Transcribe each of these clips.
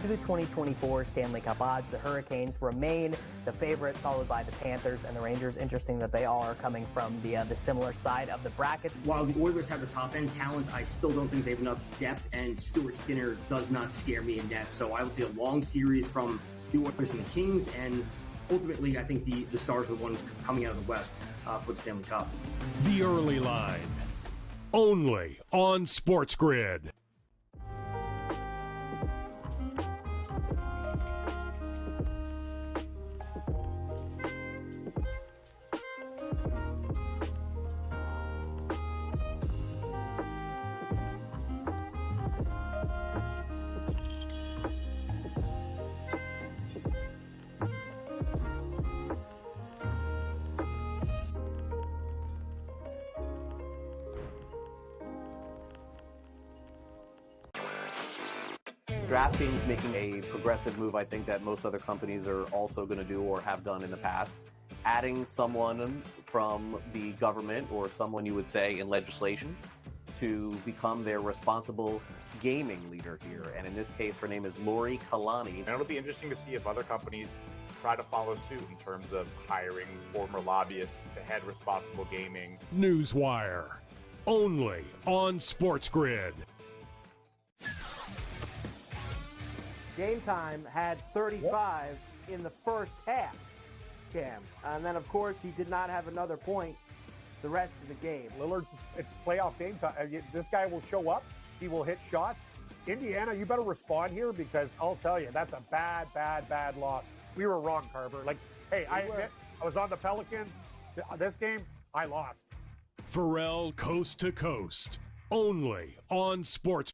to the 2024 Stanley Cup odds. The Hurricanes remain the favorite, followed by the Panthers and the Rangers. Interesting that they all are coming from the similar side of the bracket. While the Oilers have the top-end talent, I still don't think they have enough depth, and Stuart Skinner does not scare me in net. So I will take a long series from the Oilers and the Kings, and ultimately I think the Stars are the ones coming out of the West for the Stanley Cup. The Early Line, only on SportsGrid. DraftKings making a progressive move, I think, that most other companies are also going to do or have done in the past. Adding someone from the government or someone you would say in legislation to become their responsible gaming leader here. And in this case, her name is Lori Kalani. And it'll be interesting to see if other companies try to follow suit in terms of hiring former lobbyists to head responsible gaming. Newswire, only on SportsGrid. GameTime had 35 in the first half, Cam. And then, of course, he did not have another point the rest of the game. Lillard's, it's playoff game time. This guy will show up. He will hit shots. Indiana, you better respond here because I'll tell you, that's a bad loss. We were wrong, Carver. Like, hey, I admit, I was on the Pelicans. This game, I lost. Pharrell Coast to Coast, only on Sports.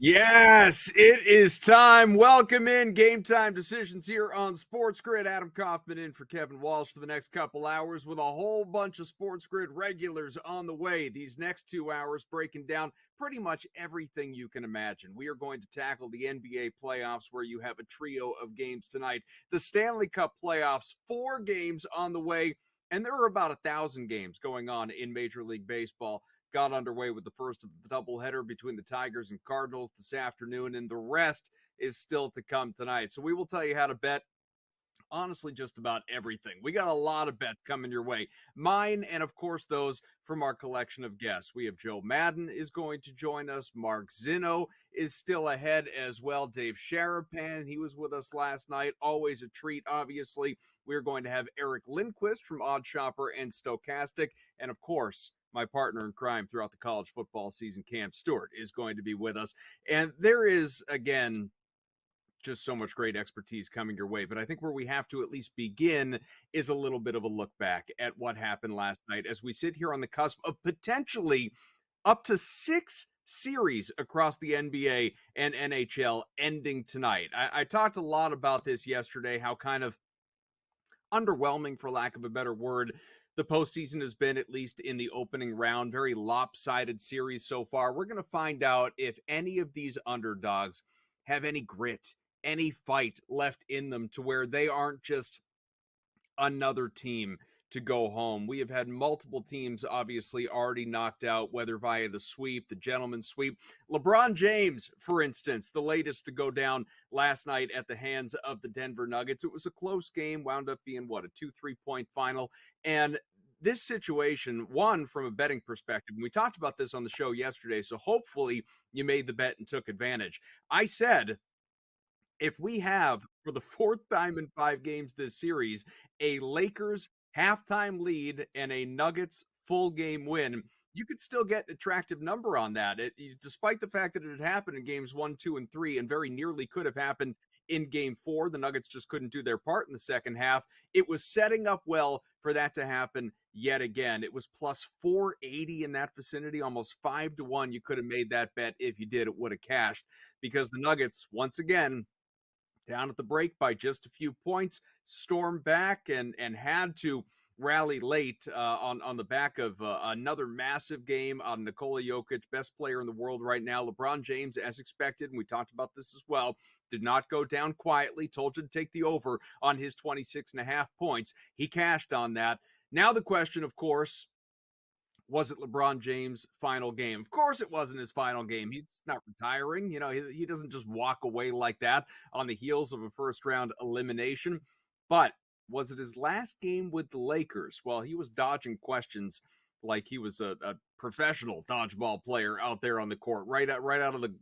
Yes, it is time. Welcome in Game Time Decisions here on SportsGrid. Adam Kaufman in for Kevin Walsh for the next couple hours with a whole bunch of SportsGrid regulars on the way. These next 2 hours breaking down pretty much everything you can imagine. We are going to tackle the NBA playoffs where you have a trio of games tonight. The Stanley Cup playoffs, 4 games on the way, and there are about 1,000 games going on in Major League Baseball. Got underway with the first of the doubleheader between the Tigers and Cardinals this afternoon, and the rest is still to come tonight. So we will tell you how to bet, honestly, just about everything. We got a lot of bets coming your way. Mine and, of course, those from our collection of guests. We have Joe Madden is going to join us. Mark Zinno is still ahead as well. Dave Sharapan, he was with us last night. Always a treat, obviously. We're going to have Eric Lindquist from Odd Shopper and Stochastic. And, of course, my partner in crime throughout the college football season, Cam Stewart, is going to be with us. And there is, again, just so much great expertise coming your way. But I think where we have to at least begin is a little bit of a look back at what happened last night as we sit here on the cusp of potentially up to 6 series across the NBA and NHL ending tonight. I talked a lot about this yesterday, how kind of underwhelming, for lack of a better word, the postseason has been, at least in the opening round. Very lopsided series so far. We're going to find out if any of these underdogs have any grit, any fight left in them to where they aren't just another team to go home. We have had multiple teams obviously already knocked out, whether via the sweep, the gentleman's sweep. LeBron James, for instance, the latest to go down last night at the hands of the Denver Nuggets. It was a close game, wound up being, a 2-3 point final. And this situation, one, from a betting perspective, and we talked about this on the show yesterday, so hopefully you made the bet and took advantage. I said, if we have, for the 4th time in 5 games this series, a Lakers halftime lead and a Nuggets full game win, you could still get an attractive number on that. Despite the fact that it had happened in games 1, 2, and 3, and very nearly could have happened in game 4, the Nuggets just couldn't do their part in the second half. It was setting up well for that to happen yet again. It was plus 480 in that vicinity, almost 5-1. You could have made that bet if you did. It would have cashed because the Nuggets, once again, down at the break by just a few points, stormed back and had to rally late on the back of another massive game on Nikola Jokic, best player in the world right now. LeBron James, as expected, and we talked about this as well, did not go down quietly. Told you to take the over on his 26.5 points. He cashed on that. Now the question, of course, was it LeBron James' final game? Of course it wasn't his final game. He's not retiring. You know, he doesn't just walk away like that on the heels of a first-round elimination. But was it his last game with the Lakers? Well, he was dodging questions like he was a professional dodgeball player out there on the court, right out of the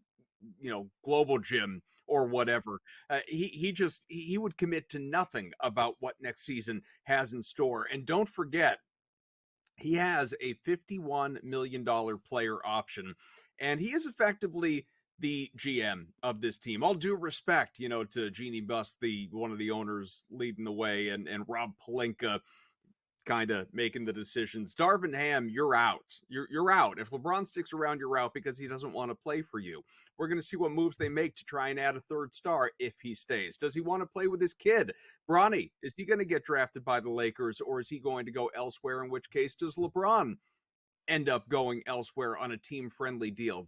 global gym or whatever. He would commit to nothing about what next season has in store. And don't forget, he has a $51 million player option, and he is effectively the GM of this team. All due respect, to Jeannie Buss, one of the owners leading the way, and Rob Pelinka kind of making the decisions. Darvin Ham, you're out. You're out. If LeBron sticks around, you're out because he doesn't want to play for you. We're going to see what moves they make to try and add a third star if he stays. Does he want to play with his kid? Bronny, is he going to get drafted by the Lakers, or is he going to go elsewhere? In which case, does LeBron end up going elsewhere on a team-friendly deal?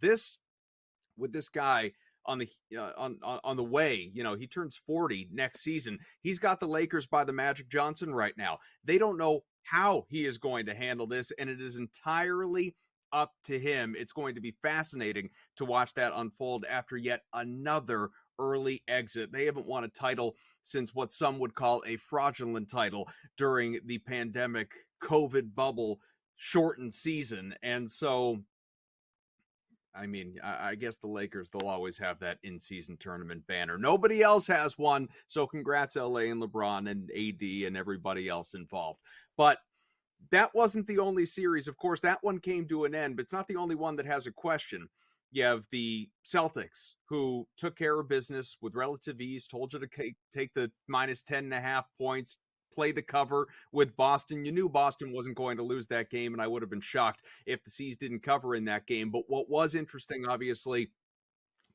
With this guy on the way, he turns 40 next season. He's got the Lakers by the Magic Johnson right now. They don't know how he is going to handle this, and it is entirely up to him. It's going to be fascinating to watch that unfold after yet another early exit. They haven't won a title since what some would call a fraudulent title during the pandemic COVID bubble shortened season. And so, I mean, I guess the Lakers, they'll always have that in-season tournament banner. Nobody else has one, so congrats LA and LeBron and AD and everybody else involved. But that wasn't the only series. Of course, that one came to an end, but it's not the only one that has a question. You have the Celtics, who took care of business with relative ease, told you to take the minus 10.5 points, play the cover with Boston. You knew Boston wasn't going to lose that game, and I would have been shocked if the C's didn't cover in that game. But what was interesting, obviously,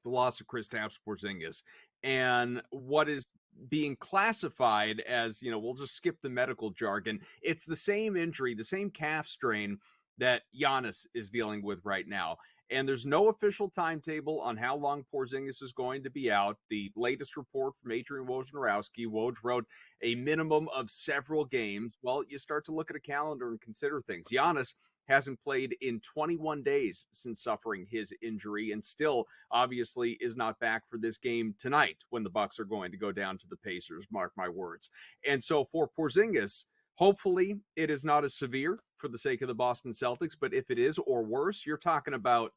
the loss of Kristaps Porzingis, and what is being classified as, we'll just skip the medical jargon. It's the same injury, the same calf strain that Giannis is dealing with right now. And there's no official timetable on how long Porzingis is going to be out. The latest report from Adrian Wojnarowski, Woj wrote a minimum of several games. Well, you start to look at a calendar and consider things. Giannis hasn't played in 21 days since suffering his injury, and still obviously is not back for this game tonight when the Bucks are going to go down to the Pacers, mark my words. And so for Porzingis, hopefully it is not as severe for the sake of the Boston Celtics, but if it is or worse, you're talking about,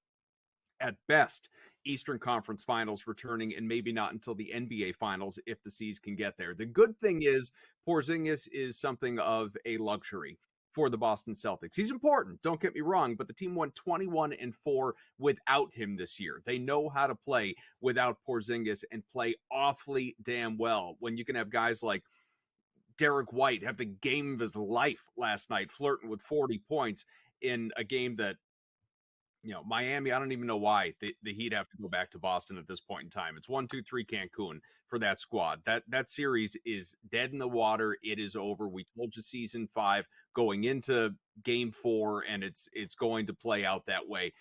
at best, Eastern Conference Finals returning, and maybe not until the NBA Finals if the C's can get there. The good thing is Porzingis is something of a luxury for the Boston Celtics. He's important, don't get me wrong, but the team won 21-4 without him this year. They know how to play without Porzingis and play awfully damn well when you can have guys like Derek White have the game of his life last night, flirting with 40 points in a game that, Miami, I don't even know why the Heat have to go back to Boston at this point in time. It's 1-2-3 Cancun for that squad. That series is dead in the water. It is over. We told you season 5 going into game 4, and it's going to play out that way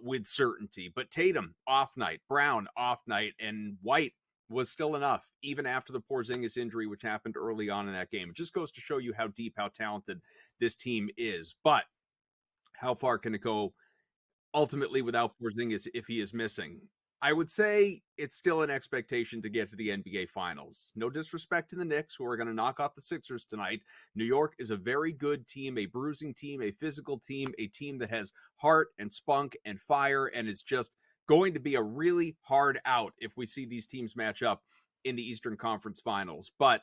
with certainty. But Tatum, off night. Brown, off night. And White was still enough, even after the Porzingis injury, which happened early on in that game. It just goes to show you how deep, how talented this team is. But how far can it go ultimately without Porzingis if he is missing? I would say it's still an expectation to get to the NBA Finals. No disrespect to the Knicks, who are going to knock off the Sixers tonight. New York is a very good team, a bruising team, a physical team, a team that has heart and spunk and fire, and is just going to be a really hard out if we see these teams match up in the Eastern Conference Finals. But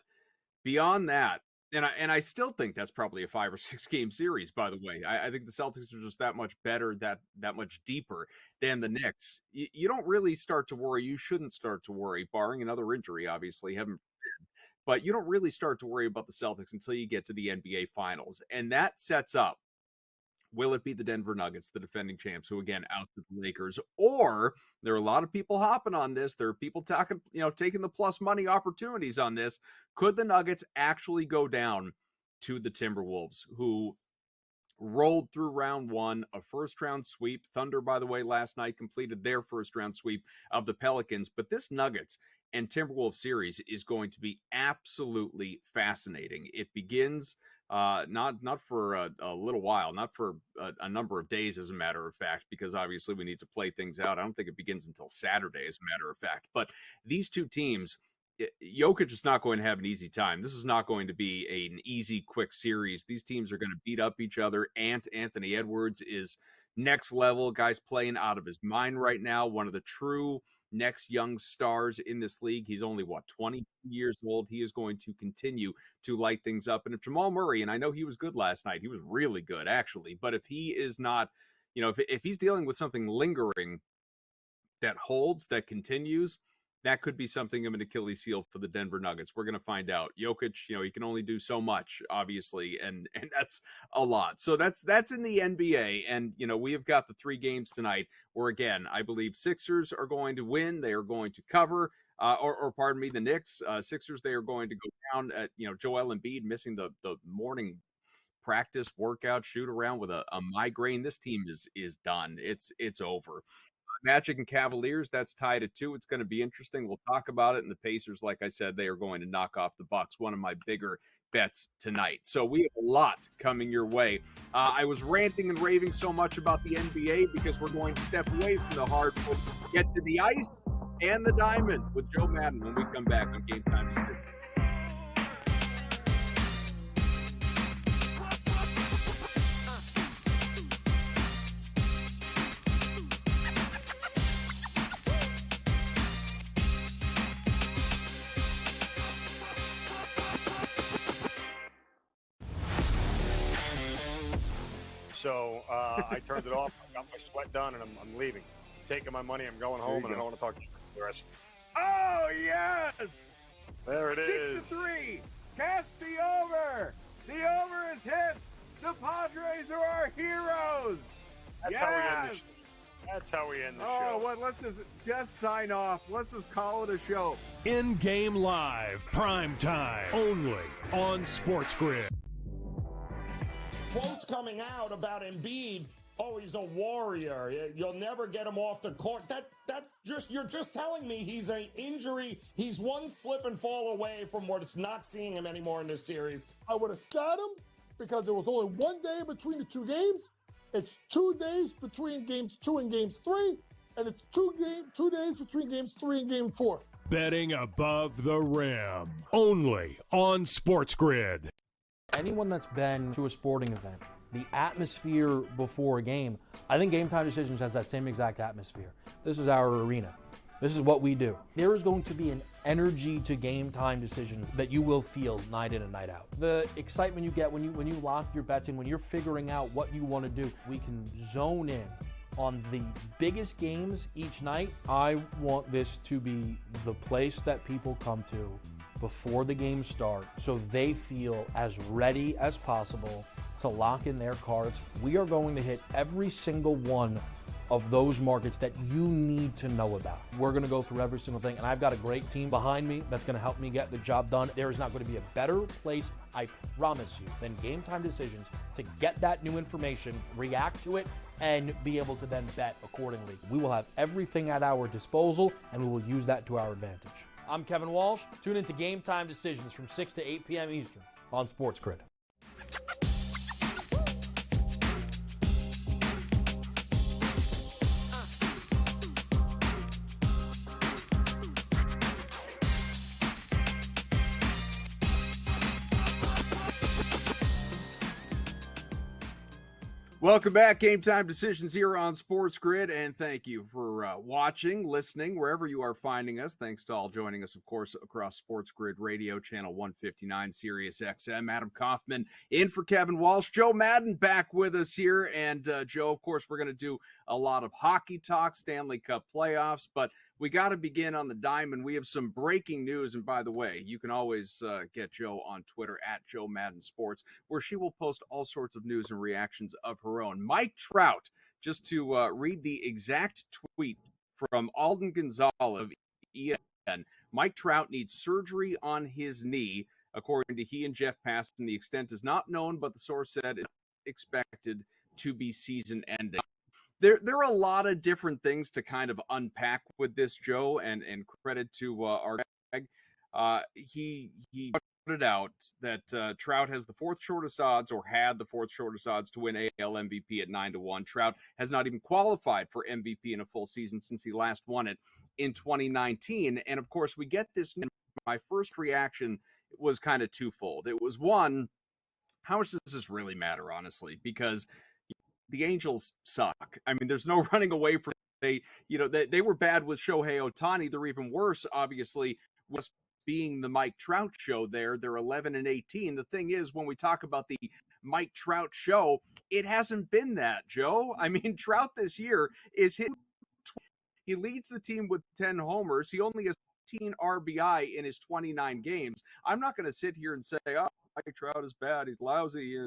beyond that, and I still think that's probably a 5 or 6 game series, by the way. I think the Celtics are just that much better, that much deeper than the Knicks. You don't really start to worry. You shouldn't start to worry, barring another injury, obviously, heaven forbid. But you don't really start to worry about the Celtics until you get to the NBA Finals. And that sets up, will it be the Denver Nuggets, the defending champs, who again ousted the Lakers? Or there are a lot of people hopping on this. There are people talking, taking the plus money opportunities on this. Could the Nuggets actually go down to the Timberwolves, who rolled through round one, a first-round sweep. Thunder, by the way, last night completed their first-round sweep of the Pelicans. But this Nuggets and Timberwolves series is going to be absolutely fascinating. It begins not for a little while, not for a number of days, as a matter of fact, because obviously we need to play things out. I don't think it begins until Saturday, as a matter of fact. But these two teams, Jokic is not going to have an easy time. This is not going to be an easy, quick series. These teams are going to beat up each other. Anthony Edwards is next level. Guy's playing out of his mind right now. One of the true next young stars in this league. He's only, 20 years old. He is going to continue to light things up. And if Jamal Murray, and I know he was good last night, he was really good, actually. But if he is not, if he's dealing with something lingering that holds, that continues, that could be something of an Achilles heel for the Denver Nuggets. We're going to find out. Jokic, he can only do so much, obviously, and that's a lot. So that's in the NBA, and we have got the 3 games tonight where, again, I believe Sixers are going to win. They are going to cover, or pardon me, the Knicks. Sixers, they are going to go down at Joel Embiid missing the morning practice workout shoot around with a migraine. This team is done. It's over. Magic and Cavaliers, that's tied at 2. It's going to be interesting. We'll talk about it. And the Pacers, like I said, they are going to knock off the Bucks, one of my bigger bets tonight. So we have a lot coming your way. I was ranting and raving so much about the NBA because we're going to step away from the hardwood, get to the ice and the diamond with Joe Madden when we come back on Game Time Decisions. So I turned it off. I got my sweat done, and I'm leaving. I'm taking my money. I'm going home, and I don't want to talk to you for the rest. Oh, yes! There it is. 6-3. Cast the over. The over is hit. The Padres are our heroes. That's how we end the show. That's how we end the show. Oh, what? Let's just sign off. Let's just call it a show. In-game live, prime time, only on SportsGrid. Quotes coming out about Embiid. Oh, he's a warrior. You'll never get him off the court. You're just telling me he's an injury. He's one slip and fall away from what's not seeing him anymore in this series. I would have sat him because there was only 1 day between the 2 games. It's 2 days between games 2 and games 3, and it's 2 days between games 3 and game 4. Betting above the rim, only on SportsGrid. Anyone that's been to a sporting event, the atmosphere before a game, I think Game Time Decisions has that same exact atmosphere. This is our arena. This is what we do. There is going to be an energy to Game Time Decisions that you will feel night in and night out. The excitement you get when you lock your bets in, when you're figuring out what you want to do, we can zone in on the biggest games each night. I want this to be the place that people come to before the games start so they feel as ready as possible to lock in their cards. We are going to hit every single one of those markets that you need to know about. We're going to go through every single thing, and I've got a great team behind me that's going to help me get the job done. There is not going to be a better place, I promise you, than Game Time Decisions to get that new information, react to it, and be able to then bet accordingly. We will have everything at our disposal, and we will use that to our advantage. I'm Kevin Walsh. Tune into Game Time Decisions from 6 to 8 p.m. Eastern on SportsGrid. Welcome back. Game Time Decisions here on SportsGrid, and thank you for watching, listening, wherever you are finding us. Thanks to all joining us, of course, across SportsGrid Radio, channel 159, Sirius XM. Adam Kaufman in for Kevin Walsh. Joe Madden back with us here, and Joe, of course, we're going to do a lot of hockey talk, Stanley Cup playoffs, but we got to begin on the diamond. We have some breaking news. And by the way, you can always get Joe on Twitter at Joe Madden Sports, where she will post all sorts of news and reactions of her own. Mike Trout, just to read the exact tweet from Alden Gonzalez of ESPN, Mike Trout needs surgery on his knee. According to he and Jeff Passan, the extent is not known, but the source said it's expected to be season ending. There are a lot of different things to kind of unpack with this, Joe, and credit to our Greg. He pointed out that Trout has the fourth shortest odds, or had the fourth shortest odds to win AL MVP at 9-1. Trout has not even qualified for MVP in a full season since he last won it in 2019. And of course, we get this. My first reaction was kind of twofold. It was one, how much does this really matter, honestly? Because the Angels suck. I mean, there's no running away from it. They were bad with Shohei Ohtani. They're even worse, obviously, was being the Mike Trout show there. They're 11-18. The thing is, when we talk about the Mike Trout show, it hasn't been that, Joe. I mean, Trout this year is hit. He leads the team with 10 homers. He only has 15 RBI in his 29 games. I'm not going to sit here and say, oh, Mike Trout is bad. He's lousy.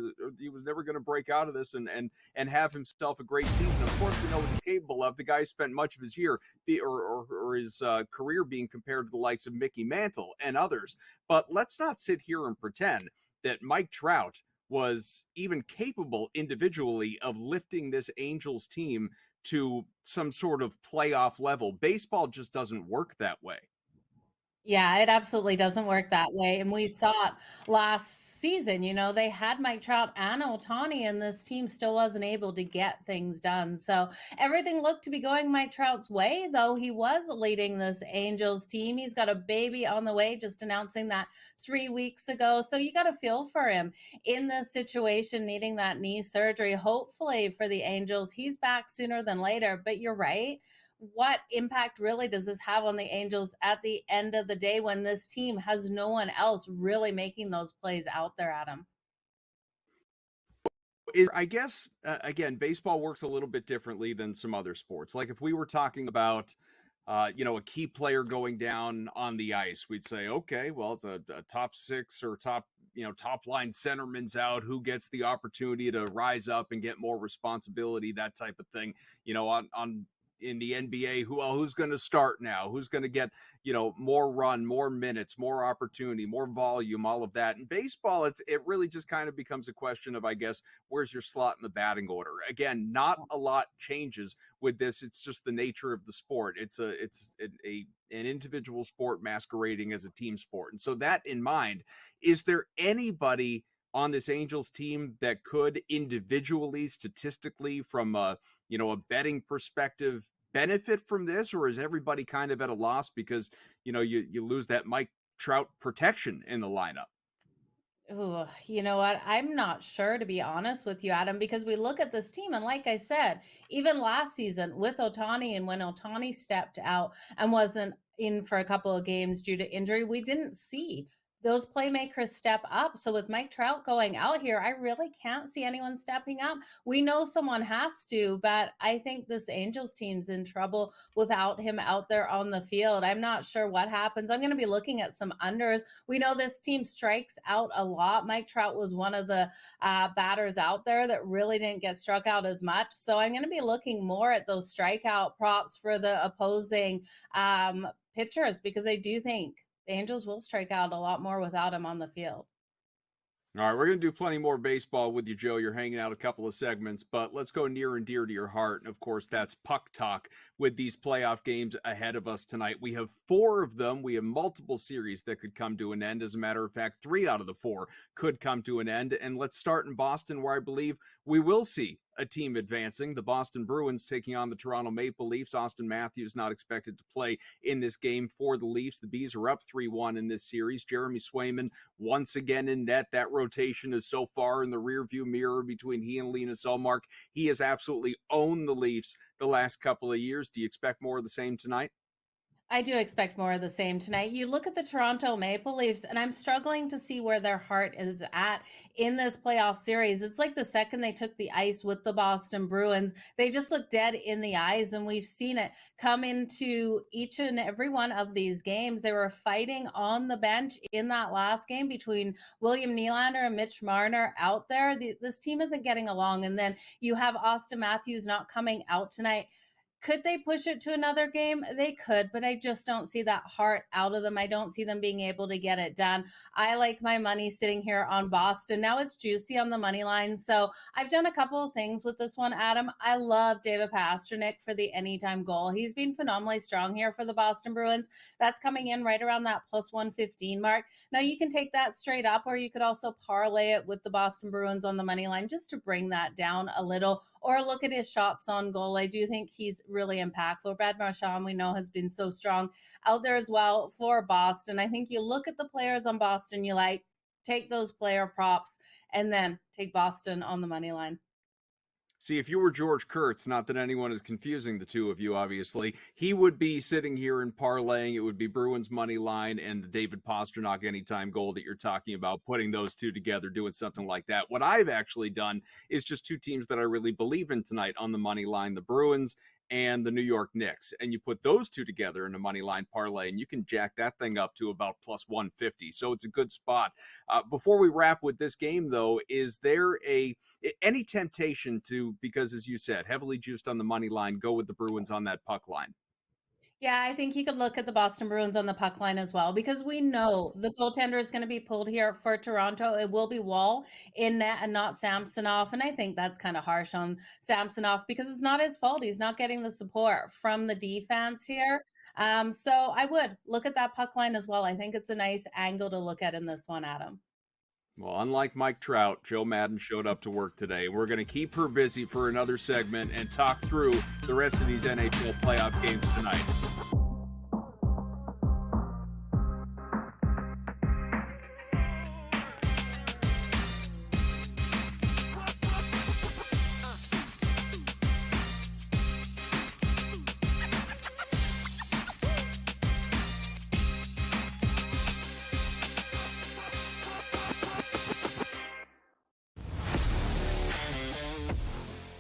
He was never going to break out of this and have himself a great season. Of course, we know what he's capable of. The guy spent much of his year or his career being compared to the likes of Mickey Mantle and others. But let's not sit here and pretend that Mike Trout was even capable individually of lifting this Angels team to some sort of playoff level. Baseball just doesn't work that way. Yeah, it absolutely doesn't work that way. And we saw it last season. They had Mike Trout and Ohtani, and this team still wasn't able to get things done. So everything looked to be going Mike Trout's way, though he was leading this Angels team. He's got a baby on the way, just announcing that 3 weeks ago. So you got to feel for him in this situation, needing that knee surgery. Hopefully for the Angels, he's back sooner than later. But you're right. What impact really does this have on the Angels at the end of the day when this team has no one else really making those plays out there, Adam? I guess, again, baseball works a little bit differently than some other sports. Like if we were talking about, a key player going down on the ice, we'd say, okay, well, it's a top six or top line centerman's out. Who gets the opportunity to rise up and get more responsibility, that type of thing, in the NBA, who's going to start now? Who's going to get, more run, more minutes, more opportunity, more volume, all of that. In baseball, it really just kind of becomes a question of, I guess, where's your slot in the batting order? Again, not a lot changes with this. It's just the nature of the sport. It's an individual sport masquerading as a team sport. And so that in mind, is there anybody on this Angels team that could individually, statistically, from a betting perspective, benefit from this, or is everybody kind of at a loss because you lose that Mike Trout protection in the lineup? Ooh, you know what? I'm not sure, to be honest with you, Adam, because we look at this team, and like I said, even last season with Ohtani, and when Ohtani stepped out and wasn't in for a couple of games due to injury, we didn't see those playmakers step up. So with Mike Trout going out here, I really can't see anyone stepping up. We know someone has to, but I think this Angels team's in trouble without him out there on the field. I'm not sure what happens. I'm going to be looking at some unders. We know this team strikes out a lot. Mike Trout was one of the batters out there that really didn't get struck out as much. So I'm going to be looking more at those strikeout props for the opposing pitchers, because I do think the Angels will strike out a lot more without him on the field. All right, we're going to do plenty more baseball with you, Joe. You're hanging out a couple of segments, but let's go near and dear to your heart. And of course, that's puck talk with these playoff games ahead of us tonight. We have 4 of them. We have multiple series that could come to an end. As a matter of fact, 3 out of the 4 could come to an end. And let's start in Boston, where I believe we will see a team advancing. The Boston Bruins taking on the Toronto Maple Leafs. Austin Matthews not expected to play in this game for the Leafs. The Bees are up 3-1 in this series. Jeremy Swayman once again in net. That rotation is so far in the rearview mirror between he and Linus Ullmark. He has absolutely owned the Leafs the last couple of years. Do you expect more of the same tonight? I do expect more of the same tonight. You look at the Toronto Maple Leafs, and I'm struggling to see where their heart is at in this playoff series. It's like the second they took the ice with the Boston Bruins, they just look dead in the eyes, and we've seen it come into each and every one of these games. They were fighting on the bench in that last game between William Nylander and Mitch Marner out there. This team isn't getting along, and then you have Austin Matthews not coming out tonight. Could they push it to another game? They could, but I just don't see that heart out of them. I don't see them being able to get it done. I like my money sitting here on Boston. Now it's juicy on the money line. So I've done a couple of things with this one, Adam. I love David Pastrnak for the anytime goal. He's been phenomenally strong here for the Boston Bruins. That's coming in right around that plus 115 mark. Now you can take that straight up, or you could also parlay it with the Boston Bruins on the money line just to bring that down a little, or look at his shots on goal. I do think he's really impactful. Brad Marchand, we know, has been so strong out there as well for Boston. I think you look at the players on Boston, you like, take those player props, and then take Boston on the money line. See, if you were George Kurtz, not that anyone is confusing the two of you, obviously, he would be sitting here and parlaying. It would be Bruins money line and the David Pastrnak anytime goal that you're talking about, putting those two together, doing something like that. What I've actually done is just two teams that I really believe in tonight on the money line, the Bruins and the New York Knicks. And you put those two together in a money line parlay, and you can jack that thing up to about plus 150. So it's a good spot. Before we wrap with this game, though, is there any temptation to, because as you said, heavily juiced on the money line, go with the Bruins on that puck line? Yeah, I think you could look at the Boston Bruins on the puck line as well, because we know the goaltender is going to be pulled here for Toronto. It will be Wall in net and not Samsonov. And I think that's kind of harsh on Samsonov because it's not his fault. He's not getting the support from the defense here. So I would look at that puck line as well. I think it's a nice angle to look at in this one, Adam. Well, unlike Mike Trout, Joe Madden showed up to work today. We're going to keep her busy for another segment and talk through the rest of these NHL playoff games tonight.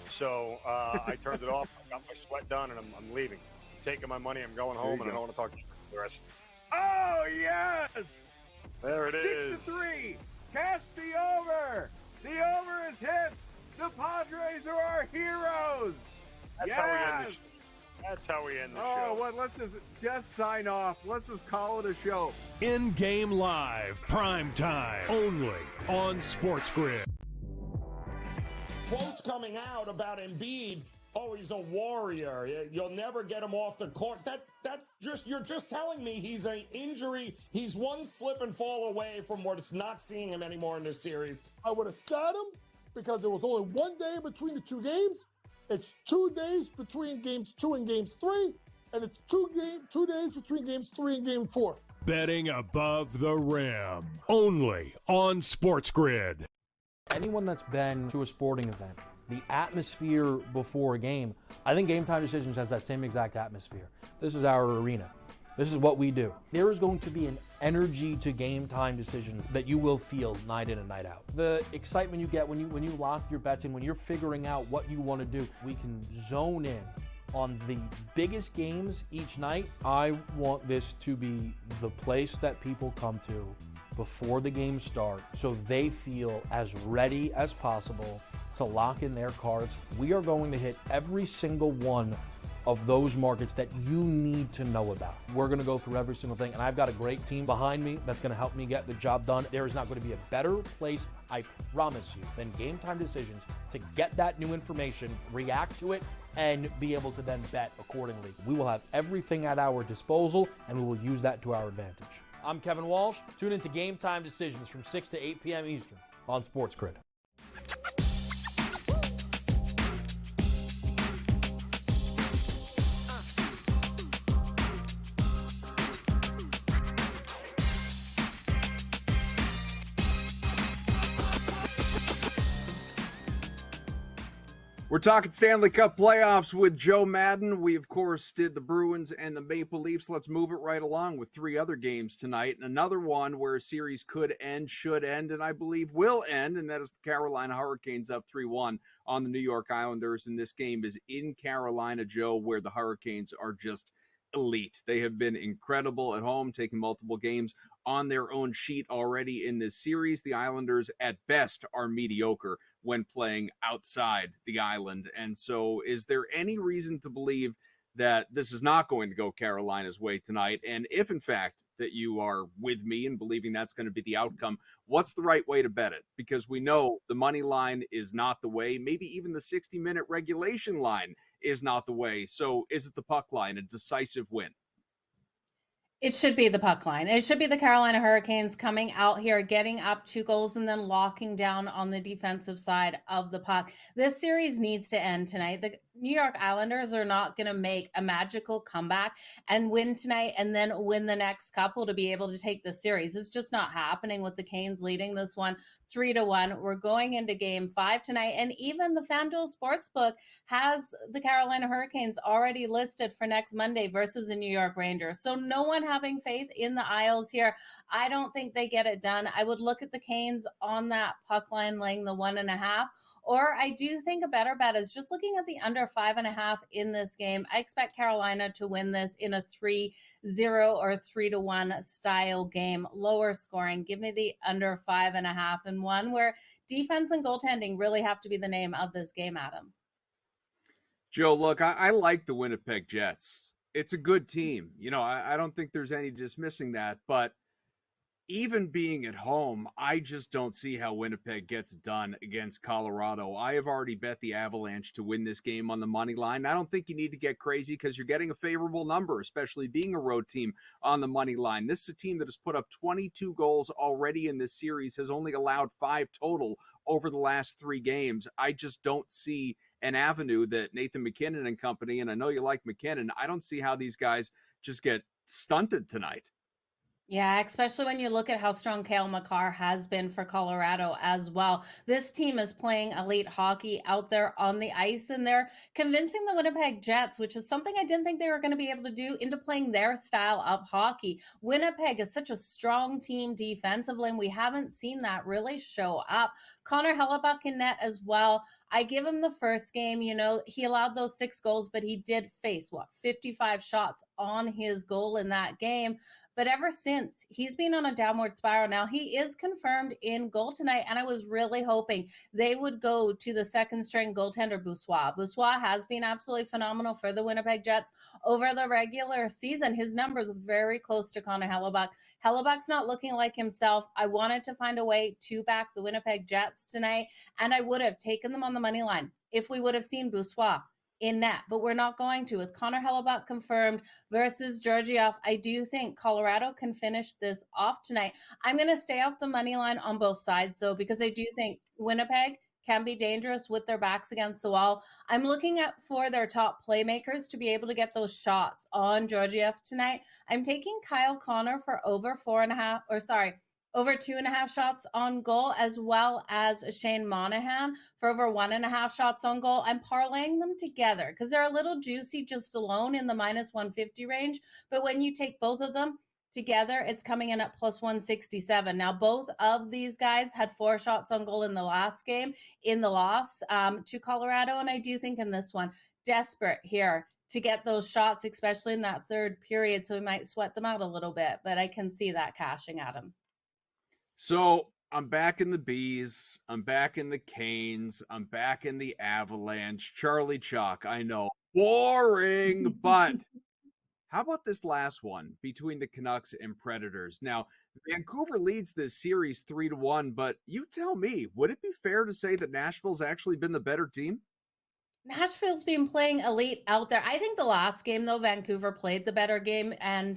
So I turned it off. I got my sweat done, and I'm leaving. I'm taking my money. I'm going home, and I don't want to talk to you for the rest. Oh, yes! There it is. 6-3. Catch the over. The over is hit. The Padres are our heroes. That's yes! how we end the show. That's how we end the show. Oh, what? Let's just sign off. Let's just call it a show. In-game live, prime time, only on SportsGrid. Quotes coming out about Embiid. Oh, he's a warrior. You'll never get him off the court. You're just telling me he's an injury. He's one slip and fall away from what's not seeing him anymore in this series. I would have sat him because there was only 1 day between the two games. It's 2 days between games 2 and games 3, and it's 2 days between games 3 and game 4. Betting above the rim, only on SportsGrid. Anyone that's been to a sporting event, the atmosphere before a game, I think Game Time Decisions has that same exact atmosphere. This is our arena. This is what we do. There is going to be an energy to Game Time Decisions that you will feel night in and night out. The excitement you get when you lock your bets in, when you're figuring out what you want to do, we can zone in on the biggest games each night. I want this to be the place that people come to before the games start so they feel as ready as possible to lock in their cards. We are going to hit every single one of those markets that you need to know about. We're going to go through every single thing, and I've got a great team behind me that's going to help me get the job done. There is not going to be a better place, I promise you, than Game Time Decisions to get that new information, react to it, and be able to then bet accordingly. We will have everything at our disposal, and we will use that to our advantage. I'm Kevin Walsh. Tune into Game Time Decisions from 6 to 8 p.m. Eastern on SportsGrid. We're talking Stanley Cup playoffs with Joe Madden. We, of course, did the Bruins and the Maple Leafs. Let's move it right along with 3 other games tonight. And another one where a series could end, should end, and I believe will end, and that is the Carolina Hurricanes up 3-1 on the New York Islanders. And this game is in Carolina, Joe, where the Hurricanes are just elite. They have been incredible at home, taking multiple games on their own sheet already in this series. The Islanders, at best, are mediocre when playing outside the island. And so is there any reason to believe that this is not going to go Carolina's way tonight. And if, in fact, that you are with me and believing that's going to be the outcome, what's the right way to bet it? Because we know the money line is not the way. Maybe even the 60-minute regulation line is not the way. So is it the puck line, a decisive win? It should be the puck line. It should be the Carolina Hurricanes coming out here, getting up 2 goals, and then locking down on the defensive side of the puck. This series needs to end tonight. The New York Islanders are not going to make a magical comeback and win tonight and then win the next couple to be able to take the series. It's just not happening with the Canes leading this one 3-1. We're going into game 5 tonight, and even the FanDuel Sportsbook has the Carolina Hurricanes already listed for next Monday versus the New York Rangers. So no one having faith in the Isles here. I don't think they get it done. I would look at the Canes on that puck line laying the 1.5, or I do think a better bet is just looking at the under 5.5 in this game. I expect Carolina to win this in a 3-0 or 3-1 style game, lower scoring. Give me the under 5.5, and one where defense and goaltending really have to be the name of this game, Adam. Joe, look, I like the Winnipeg Jets. It's a good team. You know, I don't think there's any dismissing that, but even being at home, I just don't see how Winnipeg gets done against Colorado. I have already bet the Avalanche to win this game on the money line. I don't think you need to get crazy because you're getting a favorable number, especially being a road team on the money line. This is a team that has put up 22 goals already in this series, has only allowed 5 total over the last 3 games. I just don't see an avenue that Nathan MacKinnon and company, and I know you like MacKinnon, I don't see how these guys just get stunted tonight. Yeah, especially when you look at how strong Cale Makar has been for Colorado as well. This team is playing elite hockey out there on the ice, and they're convincing the Winnipeg Jets, which is something I didn't think they were going to be able to do, into playing their style of hockey. Winnipeg is such a strong team defensively, and we haven't seen that really show up. Connor Hellebuck in net as well. I give him the first game. You know, he allowed those 6 goals, but he did face, 55 shots on his goal in that game. But ever since, he's been on a downward spiral. Now, he is confirmed in goal tonight, and I was really hoping they would go to the second-string goaltender, Boussoit. Boussoit has been absolutely phenomenal for the Winnipeg Jets over the regular season. His numbers are very close to Connor Hellebuck. Hellebuck's not looking like himself. I wanted to find a way to back the Winnipeg Jets tonight, and I would have taken them on the money line if we would have seen Boussoit in net, but we're not going to. With Connor Hellebuck confirmed versus Georgiev, I do think Colorado can finish this off tonight. I'm going to stay off the money line on both sides, though, because I do think Winnipeg can be dangerous with their backs against the wall. I'm looking at for their top playmakers to be able to get those shots on Georgiev tonight. I'm taking Kyle Connor for over 2.5 shots on goal, as well as Shane Monahan for over 1.5 shots on goal. I'm parlaying them together because they're a little juicy just alone in the -150 range. But when you take both of them together, it's coming in at +167. Now, both of these guys had 4 shots on goal in the last game in the loss to Colorado. And I do think in this one, desperate here to get those shots, especially in that third period. So we might sweat them out a little bit, but I can see that cashing at them. So I'm back in the Bees. I'm back in the Canes. I'm back in the Avalanche. Charlie Chalk, I know. Boring, but how about this last one between the Canucks and Predators? Now, Vancouver leads this series 3-1, but you tell me, would it be fair to say that Nashville's actually been the better team? Nashville's been playing elite out there. I think the last game, though, Vancouver played the better game and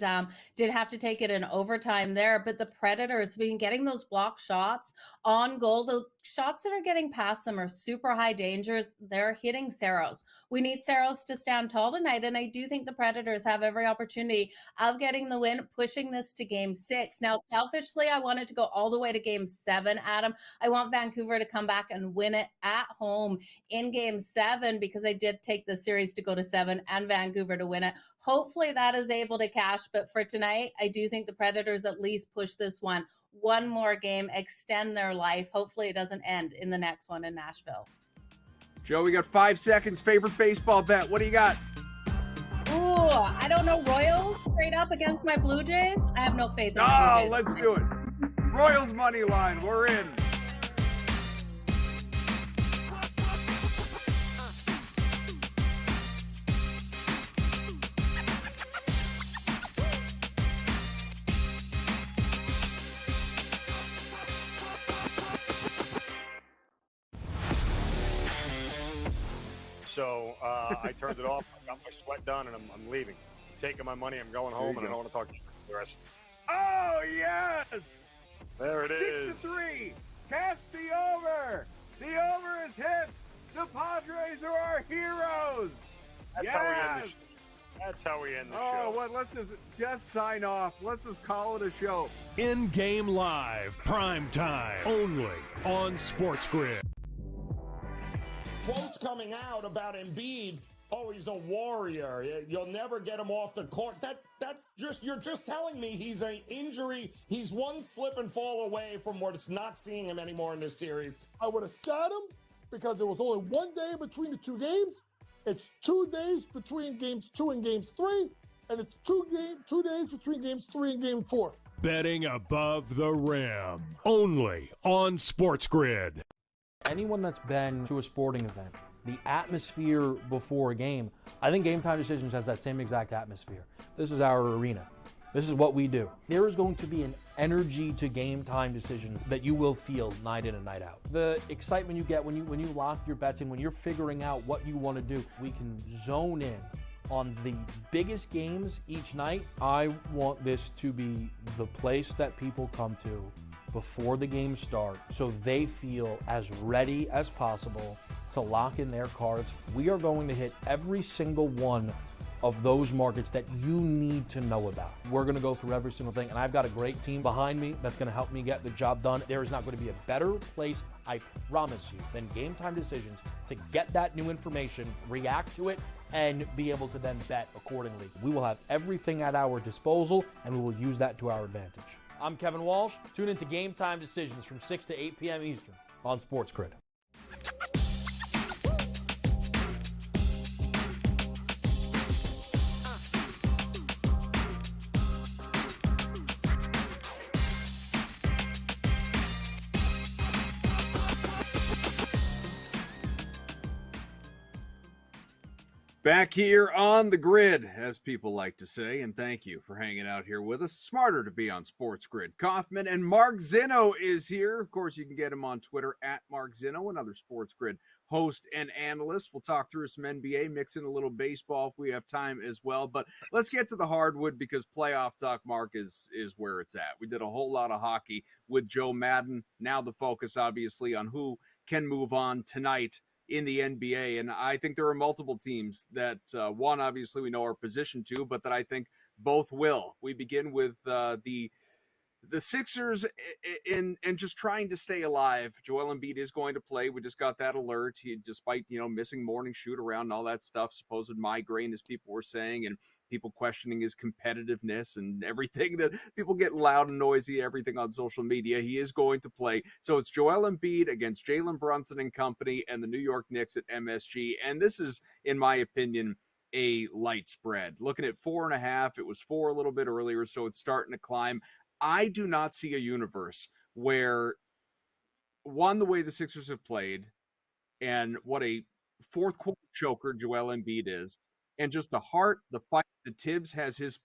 did have to take it in overtime there. But the Predators have been getting those block shots on goal. The shots that are getting past them are super high dangers. They're hitting Saros. We need Saros to stand tall tonight. And I do think the Predators have every opportunity of getting the win, pushing this to game 6. Now, selfishly, I wanted to go all the way to game 7, Adam. I want Vancouver to come back and win it at home in game 7, because I did take the series to go to 7 and Vancouver to win it. Hopefully that is able to cash, but for tonight, I do think the Predators at least push this one more game, extend their life. Hopefully it doesn't end in the next one in Nashville. Joe, we got 5 seconds. Favorite baseball bet. What do you got? Ooh, I don't know. Royals straight up against my Blue Jays? I have no faith in the Blue Jays. Let's do it. Royals money line. We're in. So I turned it off. I got my sweat done, and I'm leaving. Taking my money. I'm going home, and I don't want to talk to you the rest. Oh, yes! There it is. 6-3. Catch the over. The over is hit. The Padres are our heroes. That's how we end the show. That's how we end the show. Oh, what? Let's just sign off. Let's just call it a show. In-game live, prime time, only on SportsGrid. Quotes coming out about Embiid. Oh, he's a warrior. You'll never get him off the court. You're just telling me he's an injury. He's one slip and fall away from not seeing him anymore in this series. I would have sat him because there was only 1 day between the two games. It's 2 days between games 2 and games 3, and it's 2 days between games 3 and game 4. Betting above the rim, only on SportsGrid. Anyone that's been to a sporting event, the atmosphere before a game, I think GameTime Decisions has that same exact atmosphere. This is our arena. This is what we do. There is going to be an energy to GameTime Decisions that you will feel night in and night out. The excitement you get when you lock your bets in, when you're figuring out what you want to do, we can zone in on the biggest games each night. I want this to be the place that people come to before the games start so they feel as ready as possible to lock in their cards. We are going to hit every single one of those markets that you need to know about. We're going to go through every single thing, and I've got a great team behind me that's going to help me get the job done. There is not going to be a better place, I promise you, than GameTime Decisions to get that new information, react to it, and be able to then bet accordingly. We will have everything at our disposal, and we will use that to our advantage. I'm Kevin Walsh. Tune into GameTime Decisions from 6 to 8 p.m. Eastern on SportsGrid. Back here on the grid, as people like to say, and thank you for hanging out here with us. Smarter to be on SportsGrid. Kaufman and Mark Zinno is here. Of course, you can get him on Twitter at Mark Zinno, another SportsGrid host and analyst. We'll talk through some NBA, mix in a little baseball if we have time as well. But let's get to the hardwood because playoff talk, Mark, is where it's at. We did a whole lot of hockey with Joe Madden. Now the focus, obviously, on who can move on tonight in the NBA. And I think there are multiple teams that, one, obviously we know our position to, but that I think both will. We begin with the Sixers in just trying to stay alive. Joel Embiid is going to play. We just got that alert. Despite, missing morning shoot around and all that stuff, supposed migraine, as people were saying, and people questioning his competitiveness and everything that people get loud and noisy, everything on social media. He is going to play. So it's Joel Embiid against Jalen Brunson and company and the New York Knicks at MSG. And this is, in my opinion, a light spread. Looking at 4.5, it was 4 a little bit earlier, so it's starting to climb. I do not see a universe where, one, the way the Sixers have played and what a fourth quarter choker Joel Embiid is, and just the heart, the fight that Tibbs has his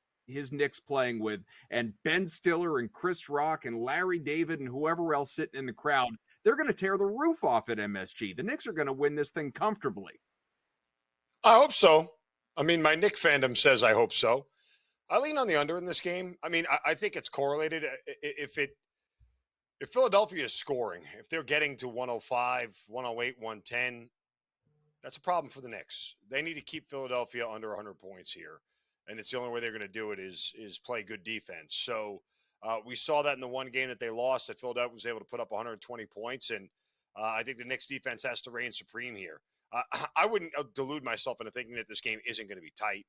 Knicks playing with, and Ben Stiller and Chris Rock and Larry David and whoever else sitting in the crowd, they're going to tear the roof off at MSG. The Knicks are going to win this thing comfortably. I hope so. I mean, my Knick fandom says I hope so. I lean on the under in this game. I mean, I think it's correlated. If Philadelphia is scoring, if they're getting to 105, 108, 110, that's a problem for the Knicks. They need to keep Philadelphia under 100 points here. And it's the only way they're going to do it is play good defense. So we saw that in the one game that they lost, that Philadelphia was able to put up 120 points. And I think the Knicks defense has to reign supreme here. I wouldn't delude myself into thinking that this game isn't going to be tight.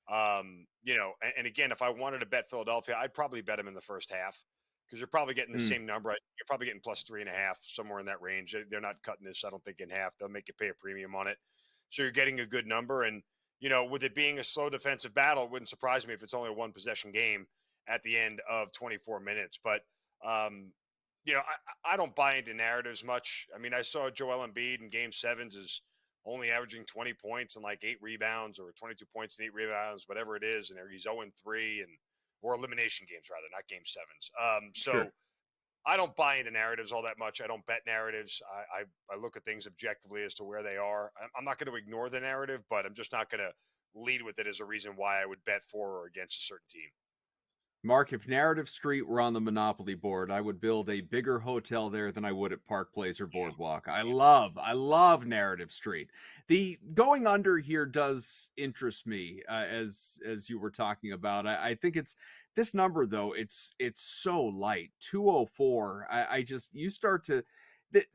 And again, if I wanted to bet Philadelphia, I'd probably bet them in the first half because you're probably getting the same number. You're probably getting plus 3.5, somewhere in that range. They're not cutting this, I don't think, in half. They'll make you pay a premium on it. So you're getting a good number. And, with it being a slow defensive battle, it wouldn't surprise me if it's only a one possession game at the end of 24 minutes. But, I don't buy into narratives much. I mean, I saw Joel Embiid in game 7s is only averaging 20 points and like 8 rebounds, or 22 points and 8 rebounds, whatever it is. And he's 0-3 or elimination games rather, not game 7s. Sure. I don't buy into narratives all that much. I don't bet narratives. I look at things objectively as to where they are. I'm not going to ignore the narrative, but I'm just not going to lead with it as a reason why I would bet for or against a certain team. Mark, if Narrative Street were on the Monopoly board, I would build a bigger hotel there than I would at Park Place or Boardwalk. I love Narrative Street. The going under here does interest me, as you were talking about. I think it's this number though. It's so light, 204. I just you start to.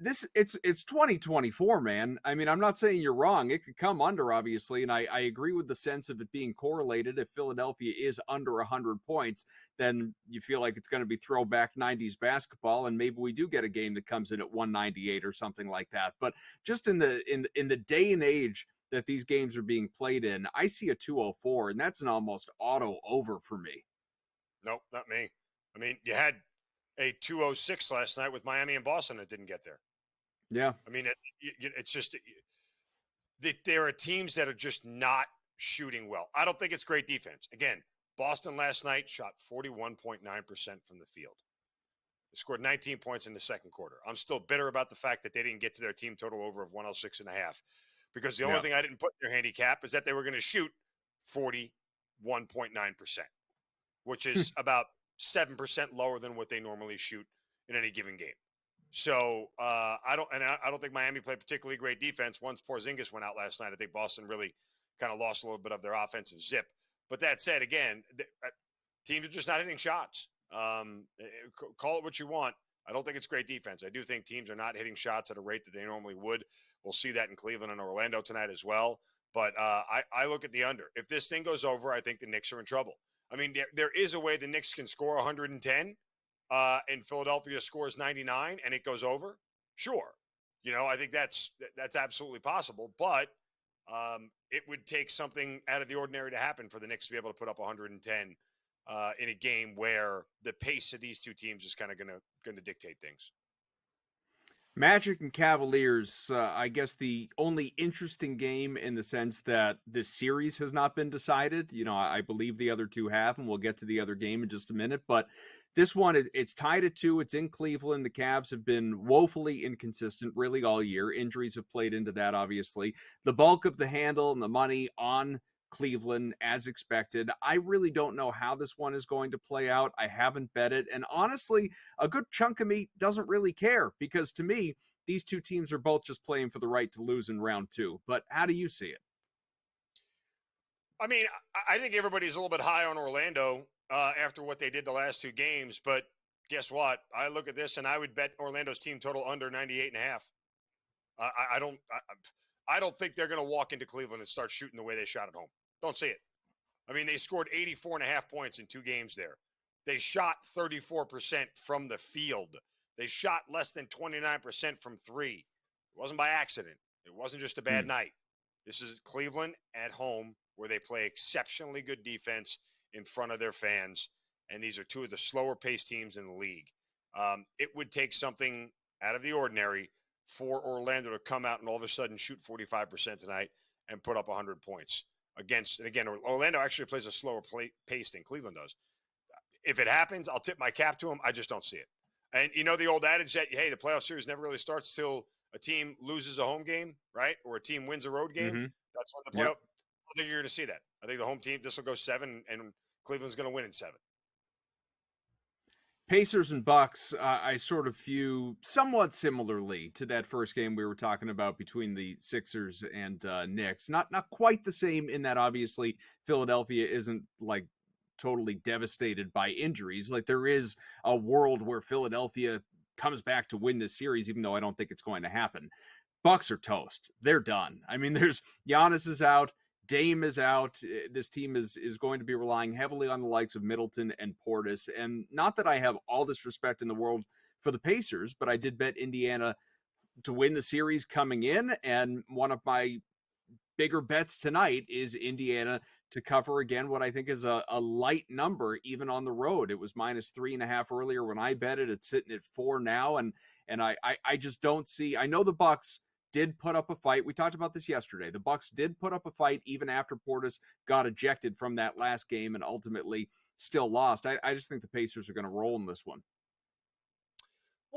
It's 2024, man. I mean, I'm not saying you're wrong. It could come under, obviously, and I agree with the sense of it being correlated. If Philadelphia is under 100 points, then you feel like it's going to be throwback 90s basketball, and maybe we do get a game that comes in at 198 or something like that. But just in the day and age that these games are being played in, I see a 204, and that's an almost auto over for me. Nope, not me. I mean, you had a 206 last night with Miami and Boston that didn't get there. Yeah. I mean, it's just there are teams that are just not shooting well. I don't think it's great defense. Again, Boston last night shot 41.9% from the field. They scored 19 points in the second quarter. I'm still bitter about the fact that they didn't get to their team total over of 106.5, because the only thing I didn't put in their handicap is that they were going to shoot 41.9%, which is about 7% lower than what they normally shoot in any given game. So I don't think Miami played particularly great defense. Once Porzingis went out last night, I think Boston really kind of lost a little bit of their offensive zip. But that said, again, teams are just not hitting shots. Call it what you want. I don't think it's great defense. I do think teams are not hitting shots at a rate that they normally would. We'll see that in Cleveland and Orlando tonight as well. But I look at the under. If this thing goes over, I think the Knicks are in trouble. I mean, there is a way the Knicks can score 110 and Philadelphia scores 99 and it goes over. Sure. I think that's absolutely possible. But it would take something out of the ordinary to happen for the Knicks to be able to put up 110 in a game where the pace of these two teams is kind of going to dictate things. Magic and Cavaliers, I guess the only interesting game in the sense that this series has not been decided. I believe the other two have, and we'll get to the other game in just a minute. But this one, it's tied at 2. It's in Cleveland. The Cavs have been woefully inconsistent really all year. Injuries have played into that, obviously. The bulk of the handle and the money on Cleveland as expected. I really don't know how this one is going to play out. I haven't bet it. And honestly, a good chunk of me doesn't really care, because to me, these two teams are both just playing for the right to lose in round 2. But how do you see it? I mean, I think everybody's a little bit high on Orlando after what they did the last 2 games. But guess what? I look at this and I would bet Orlando's team total under 98.5. I don't think they're going to walk into Cleveland and start shooting the way they shot at home. Don't see it. I mean, they scored 84.5 points in 2 games there. They shot 34% from the field. They shot less than 29% from 3. It wasn't by accident. It wasn't just a bad night. This is Cleveland at home, where they play exceptionally good defense in front of their fans. And these are 2 of the slower paced teams in the league. It would take something out of the ordinary for Orlando to come out and all of a sudden shoot 45% tonight and put up 100 points against. And again, Orlando actually plays a slower pace than Cleveland does. If it happens, I'll tip my cap to them. I just don't see it. And the old adage that, hey, the playoff series never really starts till a team loses a home game, right? Or a team wins a road game. Mm-hmm. That's when the playoff. I think you're going to see that. I think the home team, this will go 7, and Cleveland's going to win in 7. Pacers and Bucks, I sort of view somewhat similarly to that first game we were talking about between the Sixers and Knicks. Not quite the same in that obviously Philadelphia isn't like totally devastated by injuries. Like there is a world where Philadelphia comes back to win this series, even though I don't think it's going to happen. Bucks are toast. They're done. I mean, there's Giannis is out. Dame is out. This team is going to be relying heavily on the likes of Middleton and Portis. And not that I have all this respect in the world for the Pacers, but I did bet Indiana to win the series coming in. And one of my bigger bets tonight is Indiana to cover again what I think is a light number, even on the road. It was -3.5 earlier when I bet it. It's sitting at 4 now. And I just don't see. I know the Bucks did put up a fight. We talked about this yesterday. The Bucks did put up a fight even after Portis got ejected from that last game and ultimately still lost. I just think the Pacers are going to roll in this one.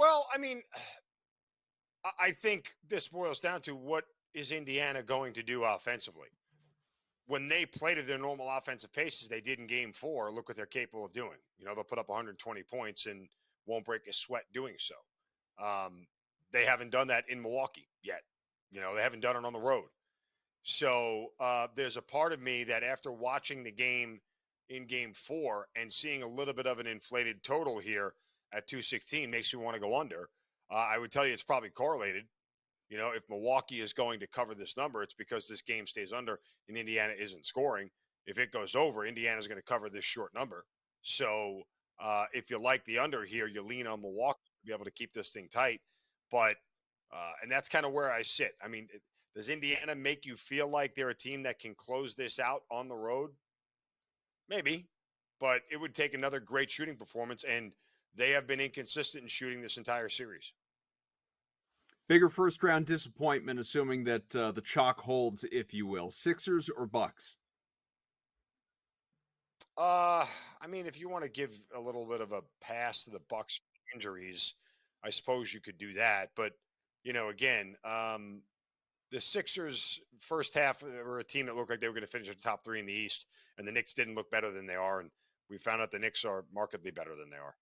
Well, I mean, I think this boils down to what is Indiana going to do offensively. When they played at their normal offensive paces, they did in Game 4. Look what they're capable of doing. They'll put up 120 points and won't break a sweat doing so. They haven't done that in Milwaukee yet. They haven't done it on the road. So there's a part of me that after watching the game in Game 4 and seeing a little bit of an inflated total here at 216 makes me want to go under. I would tell you it's probably correlated. If Milwaukee is going to cover this number, it's because this game stays under and Indiana isn't scoring. If it goes over, Indiana's going to cover this short number. So if you like the under here, you lean on Milwaukee to be able to keep this thing tight. But and that's kind of where I sit. I mean, does Indiana make you feel like they're a team that can close this out on the road? Maybe, but it would take another great shooting performance, and they have been inconsistent in shooting this entire series. Bigger first-round disappointment, assuming that the chalk holds, if you will. Sixers or Bucks? I mean, if you want to give a little bit of a pass to the Bucks injuries, I suppose you could do that. But, again, the Sixers first half were a team that looked like they were going to finish in the top 3 in the East, and the Knicks didn't look better than they are, and we found out the Knicks are markedly better than they are.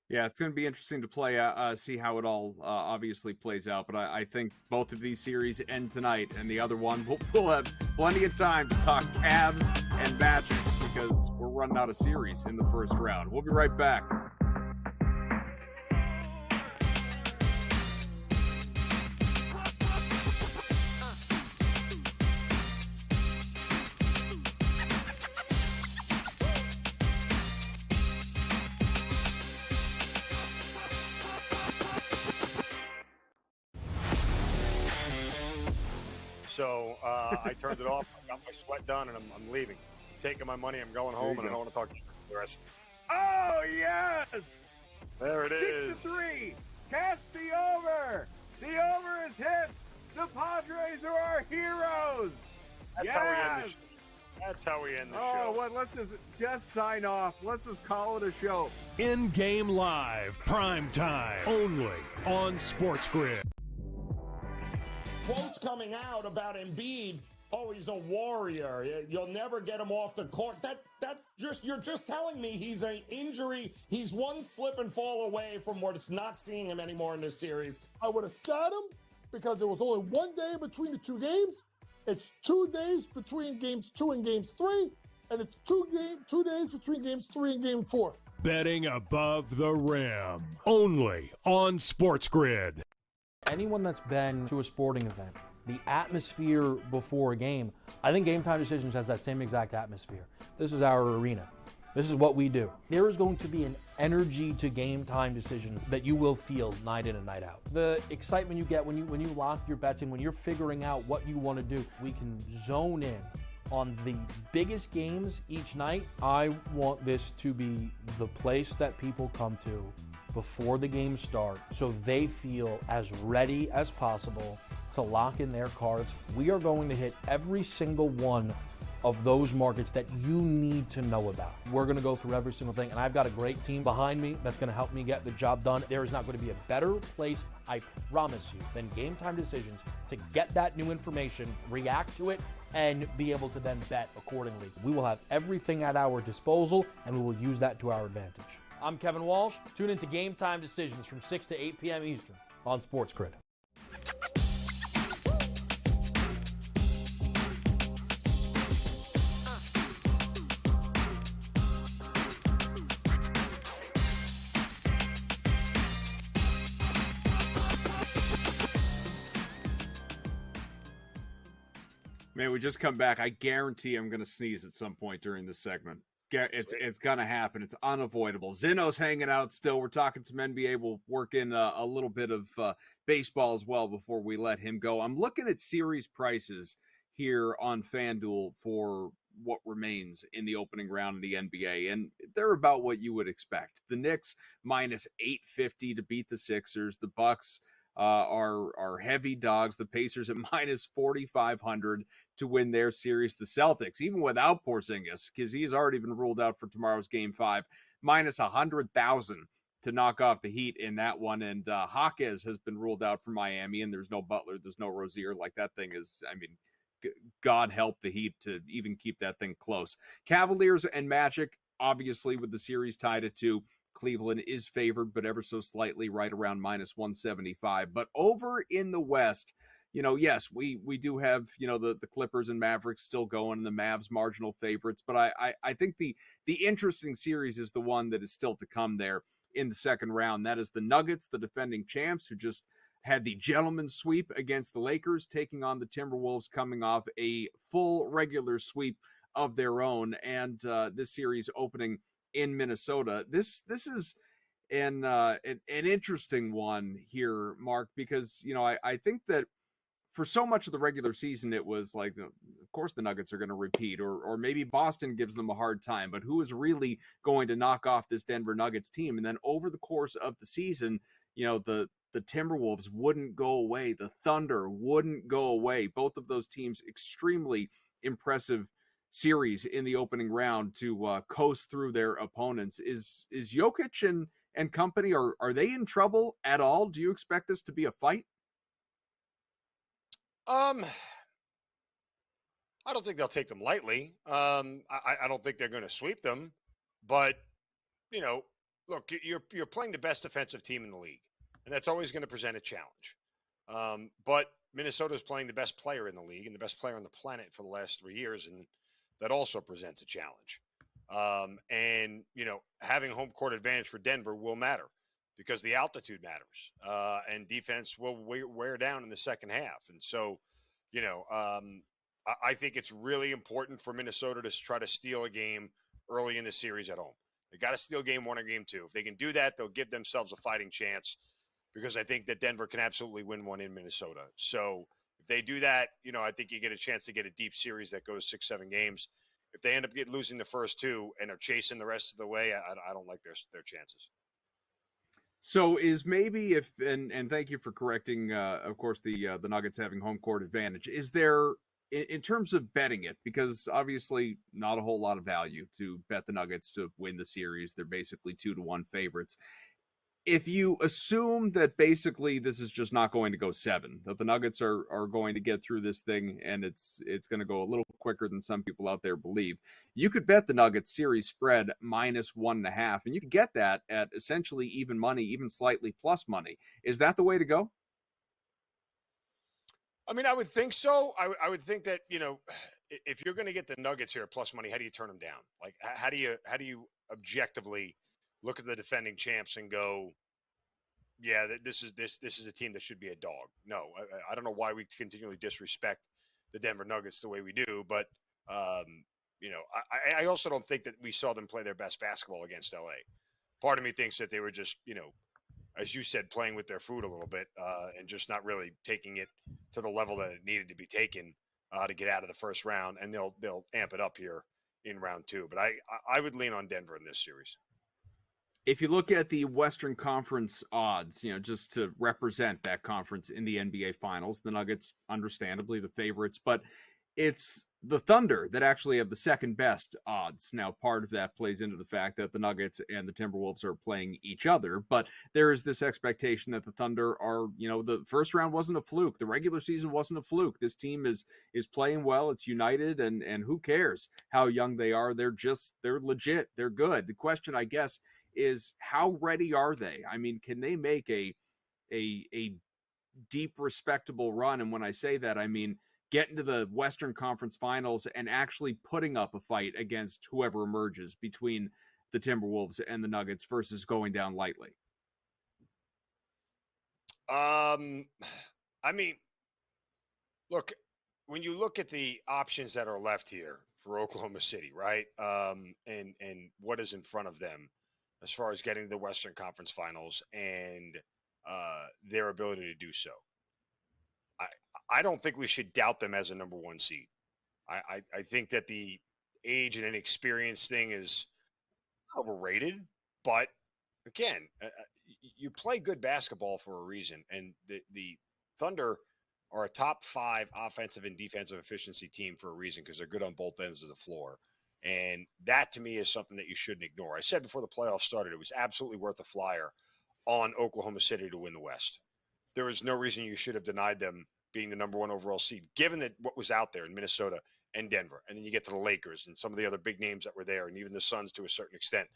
Yeah, it's going to be interesting to play, see how it all obviously plays out. But I think both of these series end tonight, and the other one, we'll have plenty of time to talk Cavs and Magic because we're running out of series in the first round. We'll be right back. So I turned it off. I got my sweat done, and I'm leaving. I'm taking my money. I'm going home, and I don't want to talk to you the rest. Oh, yes! There it is. 6-3. Catch the over. The over is hit. The Padres are our heroes. That's yes! how we end the show. That's how we end the show. Oh, what? Let's just sign off. Let's just call it a show. In-game live, prime time, only on SportsGrid. Quotes coming out about Embiid. Oh, he's a warrior. You'll never get him off the court. You're just telling me he's an injury. He's one slip and fall away from not seeing him anymore in this series. I would have sat him because there was only one day between the two games. It's 2 days between games 2 and games 3, and it's 2 days between games 3 and game 4. Betting above the rim, only on SportsGrid. Anyone that's been to a sporting event, the atmosphere before a game, I think Game Time Decisions has that same exact atmosphere. This is our arena. This is what we do. There is going to be an energy to Game Time Decisions that you will feel night in and night out. The excitement you get when you lock your bets in, when you're figuring out what you want to do, we can zone in on the biggest games each night. I want this to be the place that people come to before the game starts so they feel as ready as possible to lock in their cards. We are going to hit every single one of those markets that you need to know about. We're going to go through every single thing, and I've got a great team behind me that's going to help me get the job done. There is not going to be a better place, I promise you, than Game Time Decisions to get that new information, react to it, and be able to then bet accordingly. We will have everything at our disposal, and we will use that to our advantage. I'm Kevin Walsh. Tune into Game Time Decisions from 6 to 8 p.m. Eastern on SportsGrid. Man, we just come back. I guarantee I'm going to sneeze at some point during this segment. It's going to happen. It's unavoidable. Zeno's hanging out still. We're talking some NBA. We'll work in a little bit of baseball as well before we let him go. I'm looking at series prices here on FanDuel for what remains in the opening round of the NBA, and they're about what you would expect. The Knicks minus 850 to beat the Sixers. The Bucks are heavy dogs. The Pacers at minus 4,500 to win their series. The Celtics, even without Porzingis, because he's already been ruled out for tomorrow's Game 5, minus 100,000 to knock off the Heat in that one. And Jaquez has been ruled out for Miami, and there's no Butler, there's no Rozier. Like, that thing is, I mean, God help the Heat to even keep that thing close. Cavaliers and Magic, obviously, with the series tied at 2, Cleveland is favored, but ever so slightly, right around minus 175. But over in the West, yes, we do have, the Clippers and Mavericks still going, and the Mavs marginal favorites. But I think the interesting series is the one that is still to come there in the second round. That is the Nuggets, the defending champs, who just had the gentleman's sweep against the Lakers, taking on the Timberwolves, coming off a full regular sweep of their own. And this series opening in Minnesota. This is an interesting one here, Mark, because I think that for so much of the regular season, it was like, of course, the Nuggets are going to repeat, or maybe Boston gives them a hard time, but who is really going to knock off this Denver Nuggets team? And then over the course of the season, the Timberwolves wouldn't go away. The Thunder wouldn't go away. Both of those teams extremely impressive series in the opening round to coast through their opponents. Is Jokic and company, are they in trouble at all? Do you expect this to be a fight? I don't think they'll take them lightly. I don't think they're going to sweep them, but look, you're playing the best defensive team in the league, and that's always going to present a challenge. But Minnesota's playing the best player in the league and the best player on the planet for the last 3 years, and that also presents a challenge. And having home court advantage for Denver will matter because the altitude matters, and defense will wear down in the second half. And so, I think it's really important for Minnesota to try to steal a game early in the series at home. They got to steal game 1 or game 2. If they can do that, they'll give themselves a fighting chance, because I think that Denver can absolutely win one in Minnesota. So if they do that, I think you get a chance to get a deep series that goes 6-7 games. If they end up losing the first 2 and are chasing the rest of the way, I don't like their chances. So is maybe and thank you for correcting, of course, the Nuggets having home court advantage. Is there, in terms of betting it, because obviously not a whole lot of value to bet the Nuggets to win the series. They're basically 2-1 favorites. If you assume that basically this is just not going to go 7, that the Nuggets are going to get through this thing and it's going to go a little quicker than some people out there believe, you could bet the Nuggets series spread minus 1.5, and you could get that at essentially even money, even slightly plus money. Is that the way to go? I mean, I would think so. I would think that, if you're going to get the Nuggets here plus money, how do you turn them down? Like, how do you objectively look at the defending champs and go, yeah, this is a team that should be a dog? No, I don't know why we continually disrespect the Denver Nuggets the way we do, but I also don't think that we saw them play their best basketball against LA. Part of me thinks that they were just, as you said, playing with their food a little bit, and just not really taking it to the level that it needed to be taken to get out of the first round, and they'll amp it up here in round 2. But I would lean on Denver in this series. If you look at the Western Conference odds, just to represent that conference in the NBA Finals, the Nuggets, understandably the favorites, but it's the Thunder that actually have the second best odds. Now, part of that plays into the fact that the Nuggets and the Timberwolves are playing each other, but there is this expectation that the Thunder are, the first round wasn't a fluke. The regular season wasn't a fluke. This team is playing well. It's united, and who cares how young they are? They're legit. They're good. The question, I guess, is how ready are they? I mean, can they make a deep, respectable run? And when I say that, I mean get into the Western Conference Finals and actually putting up a fight against whoever emerges between the Timberwolves and the Nuggets versus going down lightly. I mean, look, when you look at the options that are left here for Oklahoma City, right? And what is in front of them as far as getting the Western Conference Finals and their ability to do so, I don't think we should doubt them as a number 1 seed. I think that the age and inexperience thing is overrated, but again, you play good basketball for a reason, and the Thunder are a top 5 offensive and defensive efficiency team for a reason, because they're good on both ends of the floor. And that, to me, is something that you shouldn't ignore. I said before the playoffs started, it was absolutely worth a flyer on Oklahoma City to win the West. There was no reason you should have denied them being the number 1 overall seed, given that what was out there in Minnesota and Denver. And then you get to the Lakers and some of the other big names that were there, and even the Suns to a certain extent.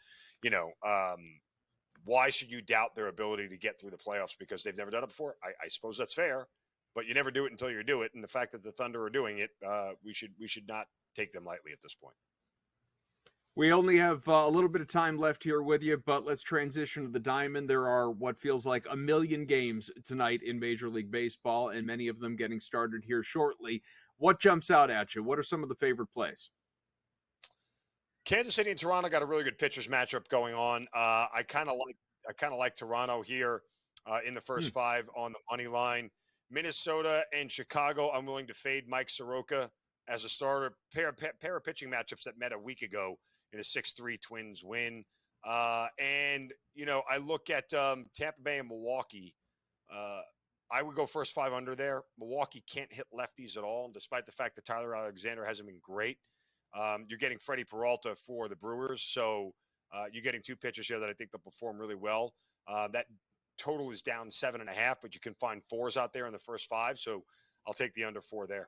Why should you doubt their ability to get through the playoffs because they've never done it before? I suppose that's fair, but you never do it until you do it. And the fact that the Thunder are doing it, we should not take them lightly at this point. We only have a little bit of time left here with you, but let's transition to the Diamond. There are what feels like a million games tonight in Major League Baseball, and many of them getting started here shortly. What jumps out at you? What are some of the favorite plays? Kansas City and Toronto got a really good pitchers matchup going on. I kind of like Toronto here in the first 5 on the money line. Minnesota and Chicago, I'm willing to fade Mike Soroka as a starter. Pair of pitching matchups that met a week ago in a 6-3 Twins win. And I look at Tampa Bay and Milwaukee. I would go first 5 under there. Milwaukee can't hit lefties at all, despite the fact that Tyler Alexander hasn't been great. You're getting Freddie Peralta for the Brewers, so you're getting 2 pitchers here that I think they'll perform really well. That total is down 7.5, but you can find 4s out there in the first 5, so I'll take the under 4 there.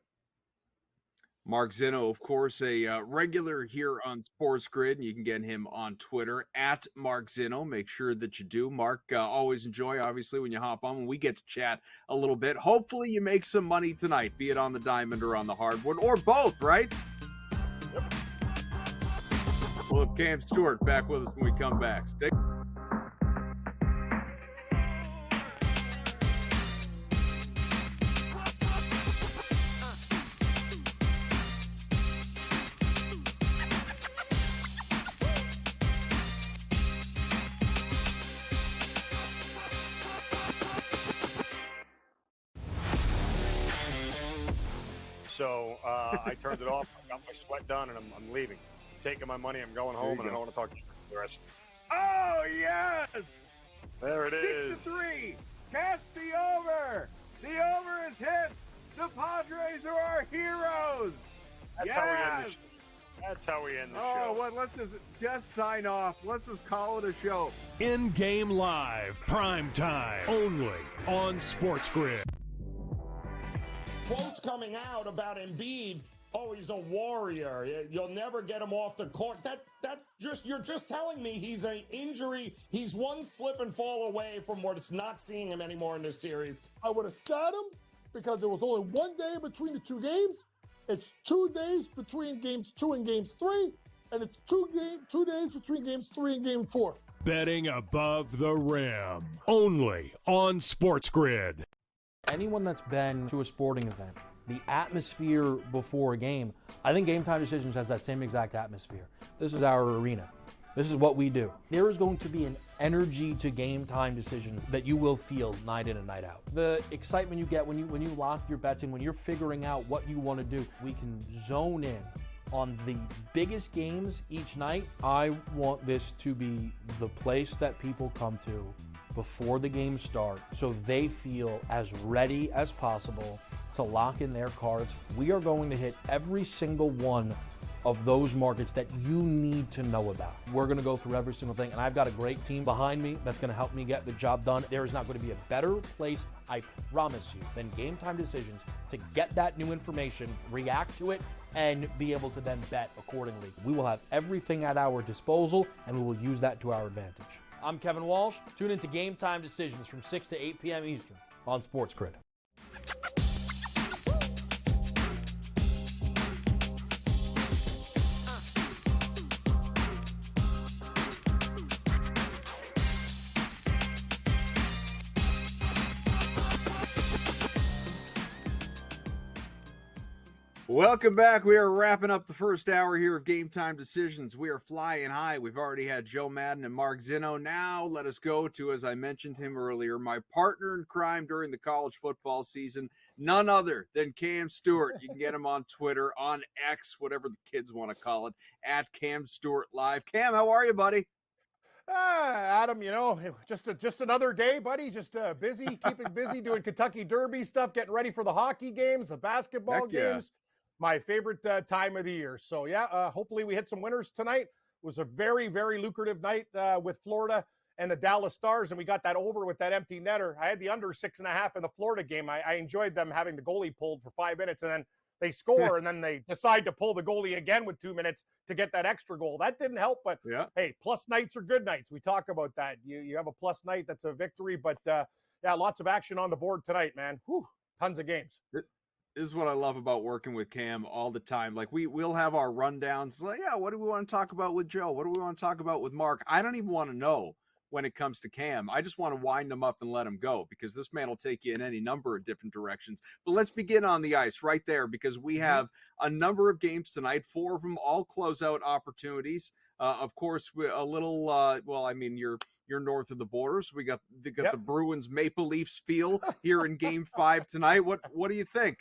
Mark Zinno, of course, a regular here on SportsGrid, and you can get him on Twitter at Mark Zinno. Make sure that you do. Mark, always enjoy, obviously, when you hop on, when we get to chat a little bit. Hopefully you make some money tonight, be it on the diamond or on the hardwood, or both, right? Yep. We'll have Cam Stewart back with us when we come back. Stay. So I turned it off. I got my sweat done, and I'm leaving. I'm taking my money. I'm going home, and I don't want to talk to you for the rest. Oh, yes! There it is. 6-3. Catch the over. The over is hit. The Padres are our heroes. That's how we end the show. That's how we end the show. Oh, well, let's just sign off. Let's just call it a show. In-game live, prime time, only on SportsGrid. Quotes coming out about Embiid. Oh, he's a warrior. You'll never get him off the court. You're just telling me he's an injury. He's one slip and fall away from what's not seeing him anymore in this series. I would have sat him because there was only 1 day between the 2 games. It's 2 days between games 2 and games 3, and it's 2 days between games 3 and game 4. Betting above the rim, only on SportsGrid. Anyone that's been to a sporting event, the atmosphere before a game, I think GameTime Decisions has that same exact atmosphere. This is our arena. This is what we do. There is going to be an energy to GameTime Decisions that you will feel night in and night out. The excitement you get when you lock your bets in, when you're figuring out what you want to do, we can zone in on the biggest games each night. I want this to be the place that people come to before the games start so they feel as ready as possible to lock in their cards. We are going to hit every single one of those markets that you need to know about. We're going to go through every single thing, and I've got a great team behind me that's going to help me get the job done. There is not going to be a better place, I promise you, than GameTime Decisions to get that new information, react to it, and be able to then bet accordingly. We will have everything at our disposal, and we will use that to our advantage. I'm Kevin Walsh. Tune into GameTime Decisions from 6 to 8 p.m. Eastern on SportsGrid. Welcome back. We are wrapping up the first hour here of Game Time Decisions. We are flying high. We've already had Joe Madden and Mark Zinno. Now let us go to, as I mentioned him earlier, my partner in crime during the college football season, none other than Cam Stewart. You can get him on Twitter, on X, whatever the kids want to call it, at Cam Stewart Live. Cam, how are you, buddy? Adam, just another day, buddy. Just busy, keeping busy, doing Kentucky Derby stuff, getting ready for the hockey games, the basketball games. My favorite time of the year. So, yeah, hopefully we hit some winners tonight. It was a very, very lucrative night with Florida and the Dallas Stars, and we got that over with that empty netter. I had the under 6.5 in the Florida game. I enjoyed them having the goalie pulled for 5 minutes, and then they score, and then they decide to pull the goalie again with 2 minutes to get that extra goal. That didn't help, but hey, plus nights are good nights. We talk about that. You have a plus night, that's a victory, but yeah, lots of action on the board tonight, man. Whew, tons of games. This is what I love about working with Cam all the time. Like we'll have our rundowns. Like, yeah, what do we want to talk about with Joe? What do we want to talk about with Mark? I don't even want to know when it comes to Cam. I just want to wind him up and let him go, because this man will take you in any number of different directions. But let's begin on the ice right there, because we have a number of games tonight, 4 of them all closeout opportunities. Of course, a little, well, I mean, you're north of the borders. We got the Bruins Maple Leafs feel here in Game 5 tonight. What do you think?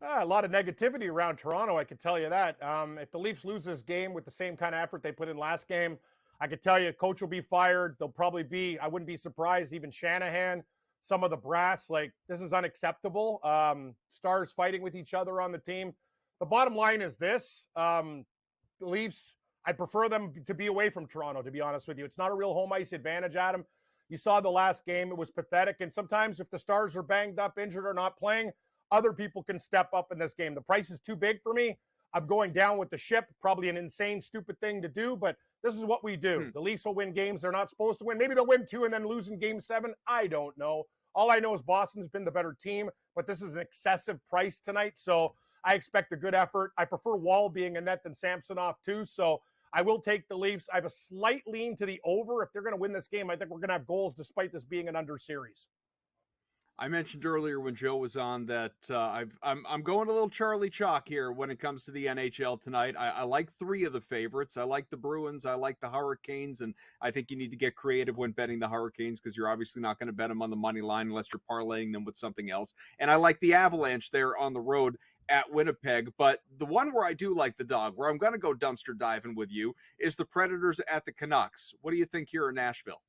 A lot of negativity around Toronto, I can tell you that. If the Leafs lose this game with the same kind of effort they put in last game, I could tell you coach will be fired. They'll probably be, I wouldn't be surprised, even Shanahan, some of the brass, like, this is unacceptable. Stars fighting with each other on the team. The bottom line is this. The Leafs, I prefer them to be away from Toronto, to be honest with you. It's not a real home ice advantage, Adam. You saw the last game. It was pathetic. And sometimes if the Stars are banged up, injured, or not playing, other people can step up in this game. The price is too big for me. I'm going down with the ship. Probably an insane, stupid thing to do, but this is what we do. The Leafs will win games they're not supposed to win. Maybe they'll win 2 and then lose in Game 7. I don't know. All I know is Boston's been the better team, but this is an excessive price tonight, so I expect a good effort. I prefer Wall being in net than Samsonov too, so I will take the Leafs. I have a slight lean to the over. If they're going to win this game, I think we're going to have goals despite this being an under series. I mentioned earlier when Joe was on that I'm going a little Charlie Chalk here when it comes to the NHL tonight. I like 3 of the favorites. I like the Bruins. I like the Hurricanes, and I think you need to get creative when betting the Hurricanes, because you're obviously not going to bet them on the money line unless you're parlaying them with something else. And I like the Avalanche there on the road at Winnipeg. But the one where I do like the dog, where I'm going to go dumpster diving with you, is the Predators at the Canucks. What do you think here in Nashville?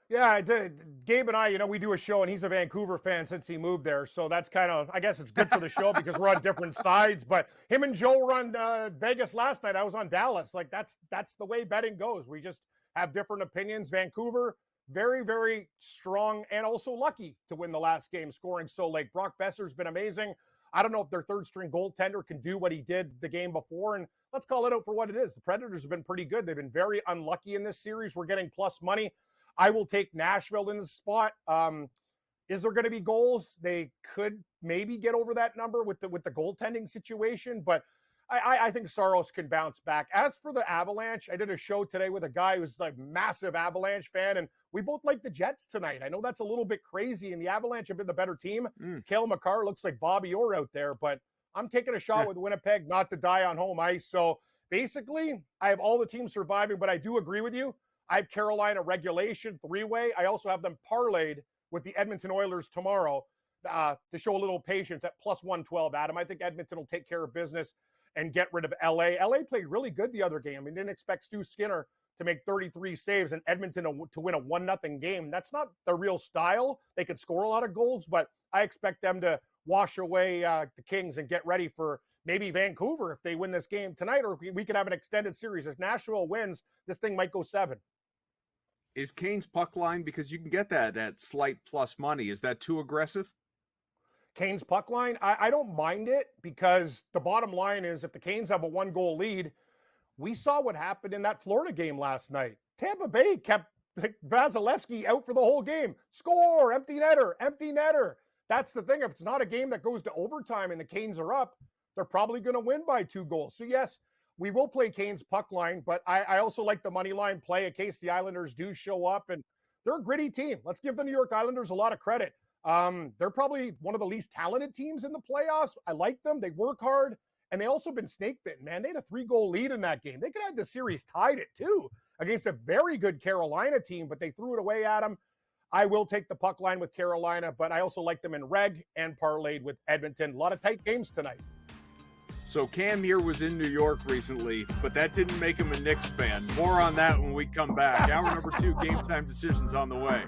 Yeah, I did. Gabe and I, we do a show, and he's a Vancouver fan since he moved there. So that's kind of, I guess it's good for the show because we're on different sides. But him and Joe were on Vegas last night. I was on Dallas. Like, that's the way betting goes. We just have different opinions. Vancouver, very, very strong and also lucky to win the last game, scoring so late. Brock Besser's been amazing. I don't know if their third-string goaltender can do what he did the game before. And let's call it out for what it is. The Predators have been pretty good. They've been very unlucky in this series. We're getting plus money. I will take Nashville in the spot. Is there going to be goals? They could maybe get over that number with the goaltending situation, but I think Saros can bounce back. As for the Avalanche, I did a show today with a guy who's like massive Avalanche fan, and we both like the Jets tonight. I know that's a little bit crazy, and the Avalanche have been the better team. Cale Makar looks like Bobby Orr out there, but I'm taking a shot with Winnipeg not to die on home ice. So basically, I have all the teams surviving, but I do agree with you. I have Carolina regulation 3-way. I also have them parlayed with the Edmonton Oilers tomorrow to show a little patience at plus 112, Adam. I think Edmonton will take care of business and get rid of LA. LA played really good the other game. I didn't expect Stu Skinner to make 33 saves and Edmonton to win a 1-0 game. That's not their real style. They could score a lot of goals, but I expect them to wash away the Kings and get ready for maybe Vancouver if they win this game tonight, or we could have an extended series. If Nashville wins, this thing might go 7. Is Kane's puck line, because you can get that at slight plus money, is that too aggressive? Kane's puck line, I don't mind it, because the bottom line is if the Canes have a 1-goal lead, we saw what happened in that Florida game last night. Tampa Bay kept Vasilevsky out for the whole game. Score, empty netter. That's the thing. If it's not a game that goes to overtime and the Canes are up, they're probably going to win by 2 goals. So yes, we will play Kane's puck line, but I also like the money line play in case the Islanders do show up. And they're a gritty team. Let's give the New York Islanders a lot of credit. They're probably one of the least talented teams in the playoffs. I like them. They work hard, and they also been snake bitten, man. They had a 3-goal lead in that game. They could have the series tied at 2 against a very good Carolina team, but they threw it away at them. I will take the puck line with Carolina, but I also like them in reg and parlayed with Edmonton. A lot of tight games tonight. So Cam here was in New York recently, but that didn't make him a Knicks fan. More on that when we come back. Hour number 2, Game Time decisions on the way.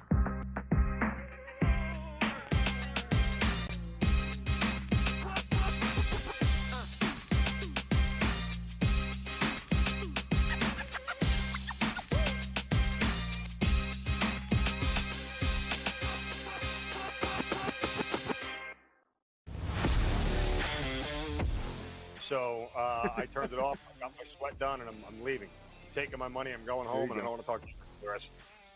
So I turned it off. I got my sweat done, and I'm leaving. I'm taking my money. I'm going home, and I don't want to talk to you for the rest.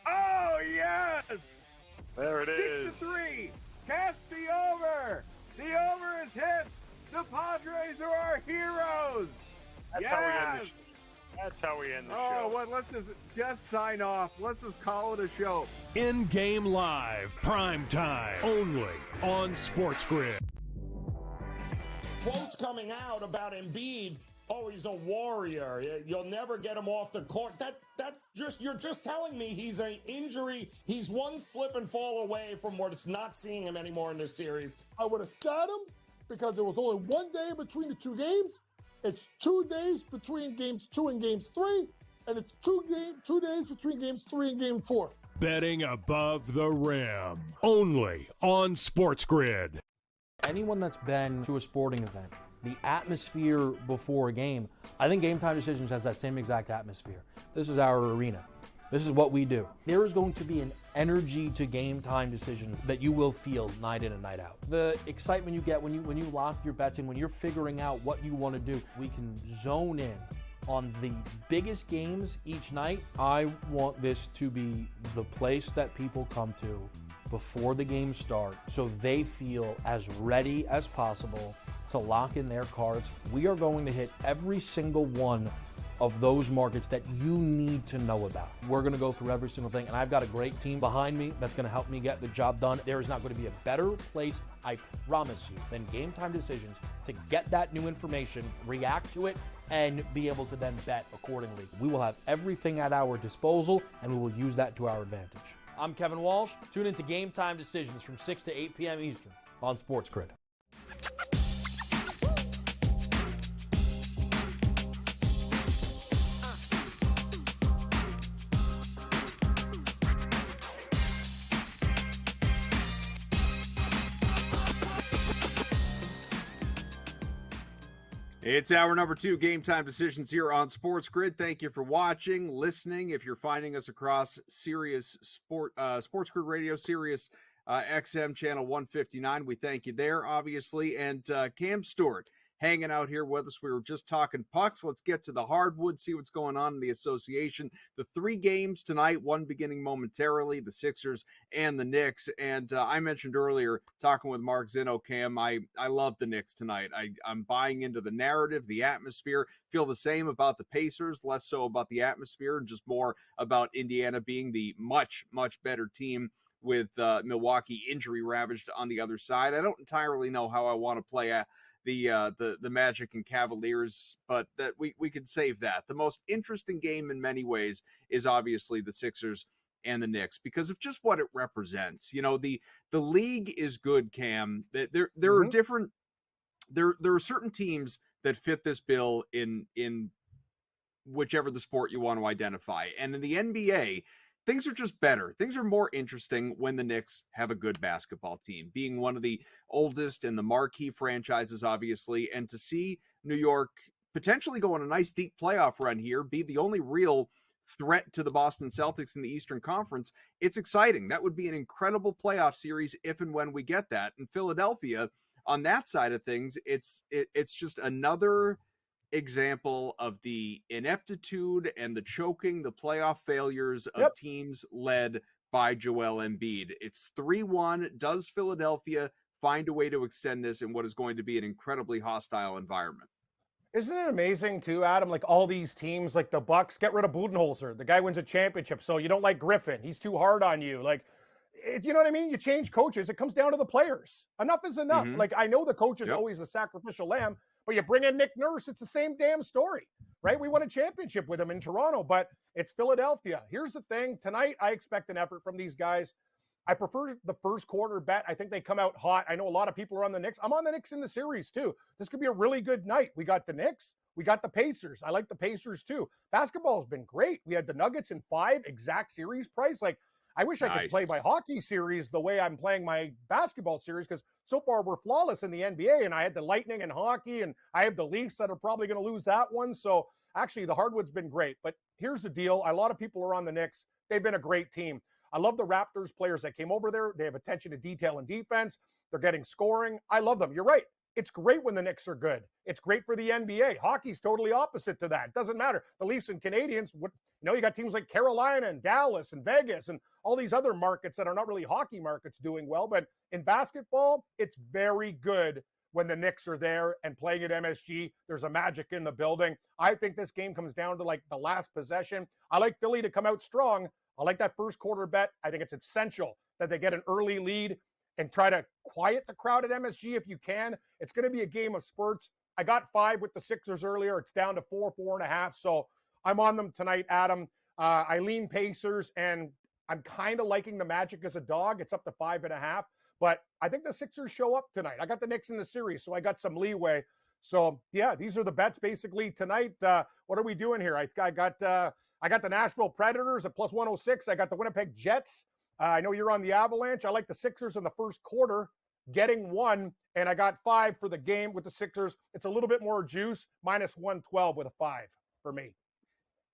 Oh, yes! There it is. 6-3. Catch the over. The over is hit. The Padres are our heroes. That's how we end the show. That's how we end the show. Oh, well, let's just sign off. Let's just call it a show. In-game live, prime time, only on SportsGrid. Quotes coming out about Embiid. Oh, he's a warrior. You'll never get him off the court. You're just telling me he's an injury. He's one slip and fall away from what's not seeing him anymore in this series. I would have sat him because there was only one day between the two games. It's 2 days between games 2 and games 3, and it's 2 days between games 3 and game 4. Betting above the rim, only on SportsGrid. Anyone that's been to a sporting event, the atmosphere before a game, I think Game Time Decisions has that same exact atmosphere. This is our arena. This is what we do. There is going to be an energy to Game Time Decisions that you will feel night in and night out. The excitement you get when you lock your bets in, when you're figuring out what you want to do, we can zone in on the biggest games each night. I want this to be the place that people come to before the games start so they feel as ready as possible to lock in their cards. We are going to hit every single one of those markets that you need to know about. We're going to go through every single thing, and I've got a great team behind me that's going to help me get the job done. There is not going to be a better place, I promise you, than Game Time Decisions to get that new information, react to it, and be able to then bet accordingly. We will have everything at our disposal, and we will use that to our advantage. I'm Kevin Walsh. Tune into Game Time Decisions from 6 to 8 p.m. Eastern on SportsGrid. It's hour number 2, Game Time Decisions here on SportsGrid. Thank you for watching, listening. If you're finding us across Sirius SportsGrid Radio, Sirius XM channel 159, we thank you there, obviously. And Cam Stewart hanging out here with us. We were just talking pucks. Let's get to the hardwood, see what's going on in the association. The 3 games tonight, one beginning momentarily, the Sixers and the Knicks. And I mentioned earlier, talking with Mark Zinno, Cam, I love the Knicks tonight. I'm buying into the narrative, the atmosphere. Feel the same about the Pacers, less so about the atmosphere, and just more about Indiana being the much, much better team with Milwaukee injury ravaged on the other side. I don't entirely know how I want to play the Magic and Cavaliers, but that we could save that. The most interesting game in many ways is obviously the Sixers and the Knicks because of just what it represents. You know, the league is good, Cam. There are different there are certain teams that fit this bill in whichever the sport you want to identify. And in the NBA, things are just better. Things are more interesting when the Knicks have a good basketball team, being one of the oldest and the marquee franchises, obviously, and to see New York potentially go on a nice deep playoff run here, be the only real threat to the Boston Celtics in the Eastern Conference, it's exciting. That would be an incredible playoff series if and when we get that. In Philadelphia, on that side of things, it's just another example of the ineptitude and the choking, the playoff failures of teams led by Joel Embiid. It's 3-1. Does Philadelphia find a way to extend this in what is going to be an incredibly hostile environment? Isn't it amazing too, Adam? Like all these teams, like the Bucks, get rid of Budenholzer. The guy wins a championship, so you don't like Griffin. He's too hard on you. Like, you know what I mean? You change coaches. It comes down to the players. Enough is enough. Like I know the coach is always a sacrificial lamb, but you bring in Nick Nurse, it's the same damn story, right? We won a championship with him in Toronto, but it's Philadelphia. Here's the thing. Tonight, I expect an effort from these guys. I prefer the first quarter bet. I think they come out hot. I know a lot of people are on the Knicks. I'm on the Knicks in the series, too. This could be a really good night. We got the Knicks. We got the Pacers. I like the Pacers, too. Basketball has been great. We had the Nuggets in 5 exact series price. Like, I wish I could play my hockey series the way I'm playing my basketball series because so far we're flawless in the NBA, and I had the Lightning and hockey, and I have the Leafs that are probably going to lose that one. So actually the hardwood's been great. But here's the deal. A lot of people are on the Knicks. They've been a great team. I love the Raptors players that came over there. They have attention to detail and defense. They're getting scoring. I love them. You're right. It's great when the Knicks are good. It's great for the NBA. Hockey's totally opposite to that. It doesn't matter. The Leafs and Canadians, you got teams like Carolina and Dallas and Vegas and all these other markets that are not really hockey markets doing well. But in basketball, it's very good when the Knicks are there and playing at MSG. There's a magic in the building. I think this game comes down to like the last possession. I like Philly to come out strong. I like that first quarter bet. I think it's essential that they get an early lead and try to quiet the crowd at MSG if you can. It's going to be a game of spurts. I got 5 with the Sixers earlier. It's down to 4.5. So I'm on them tonight, Adam. I lean Pacers, and I'm kind of liking the Magic as a dog. It's up to 5.5. But I think the Sixers show up tonight. I got the Knicks in the series, so I got some leeway. So, yeah, these are the bets basically tonight. What are we doing here? I got the Nashville Predators at plus 106. I got the Winnipeg Jets. I know you're on the Avalanche. I like the Sixers in the first quarter, getting 1, and I got 5 for the game with the Sixers. It's a little bit more juice, minus 112 with a 5 for me.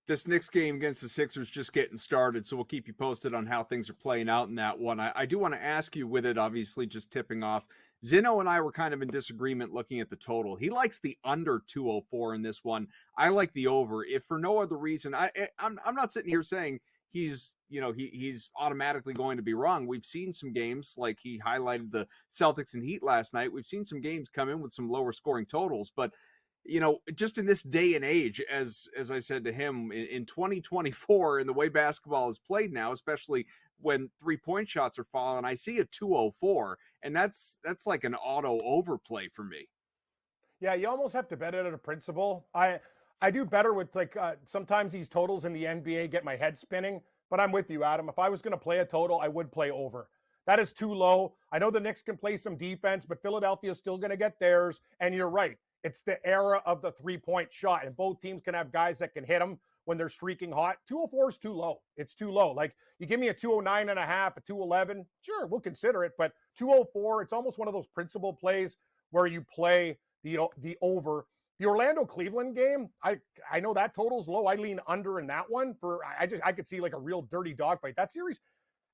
This Knicks game against the Sixers just getting started, so we'll keep you posted on how things are playing out in that one. I do want to ask you, with it obviously just tipping off, Zino and I were kind of in disagreement looking at the total. He likes the under 204 in this one. I like the over. If for no other reason, I'm not sitting here saying he's automatically going to be wrong. We've seen some games, like he highlighted the Celtics and Heat last night. We've seen some games come in with some lower scoring totals, but just in this day and age, as I said to him, in 2024, and the way basketball is played now, especially when 3-point shots are falling, I see a 204, and that's like an auto overplay for me. Yeah, you almost have to bet it at a principle. I do better with sometimes these totals in the NBA get my head spinning, but I'm with you, Adam. If I was going to play a total, I would play over. That is too low. I know the Knicks can play some defense, but Philadelphia is still going to get theirs, and you're right. It's the era of the 3-point shot, and both teams can have guys that can hit them when they're streaking hot. 204 is too low. It's too low. Like, you give me a 209.5, a 211, sure, we'll consider it, but 204, it's almost one of those principal plays where you play the over. The Orlando-Cleveland game, I know that total's low. I lean under in that one. I could see like a real dirty dogfight. That series,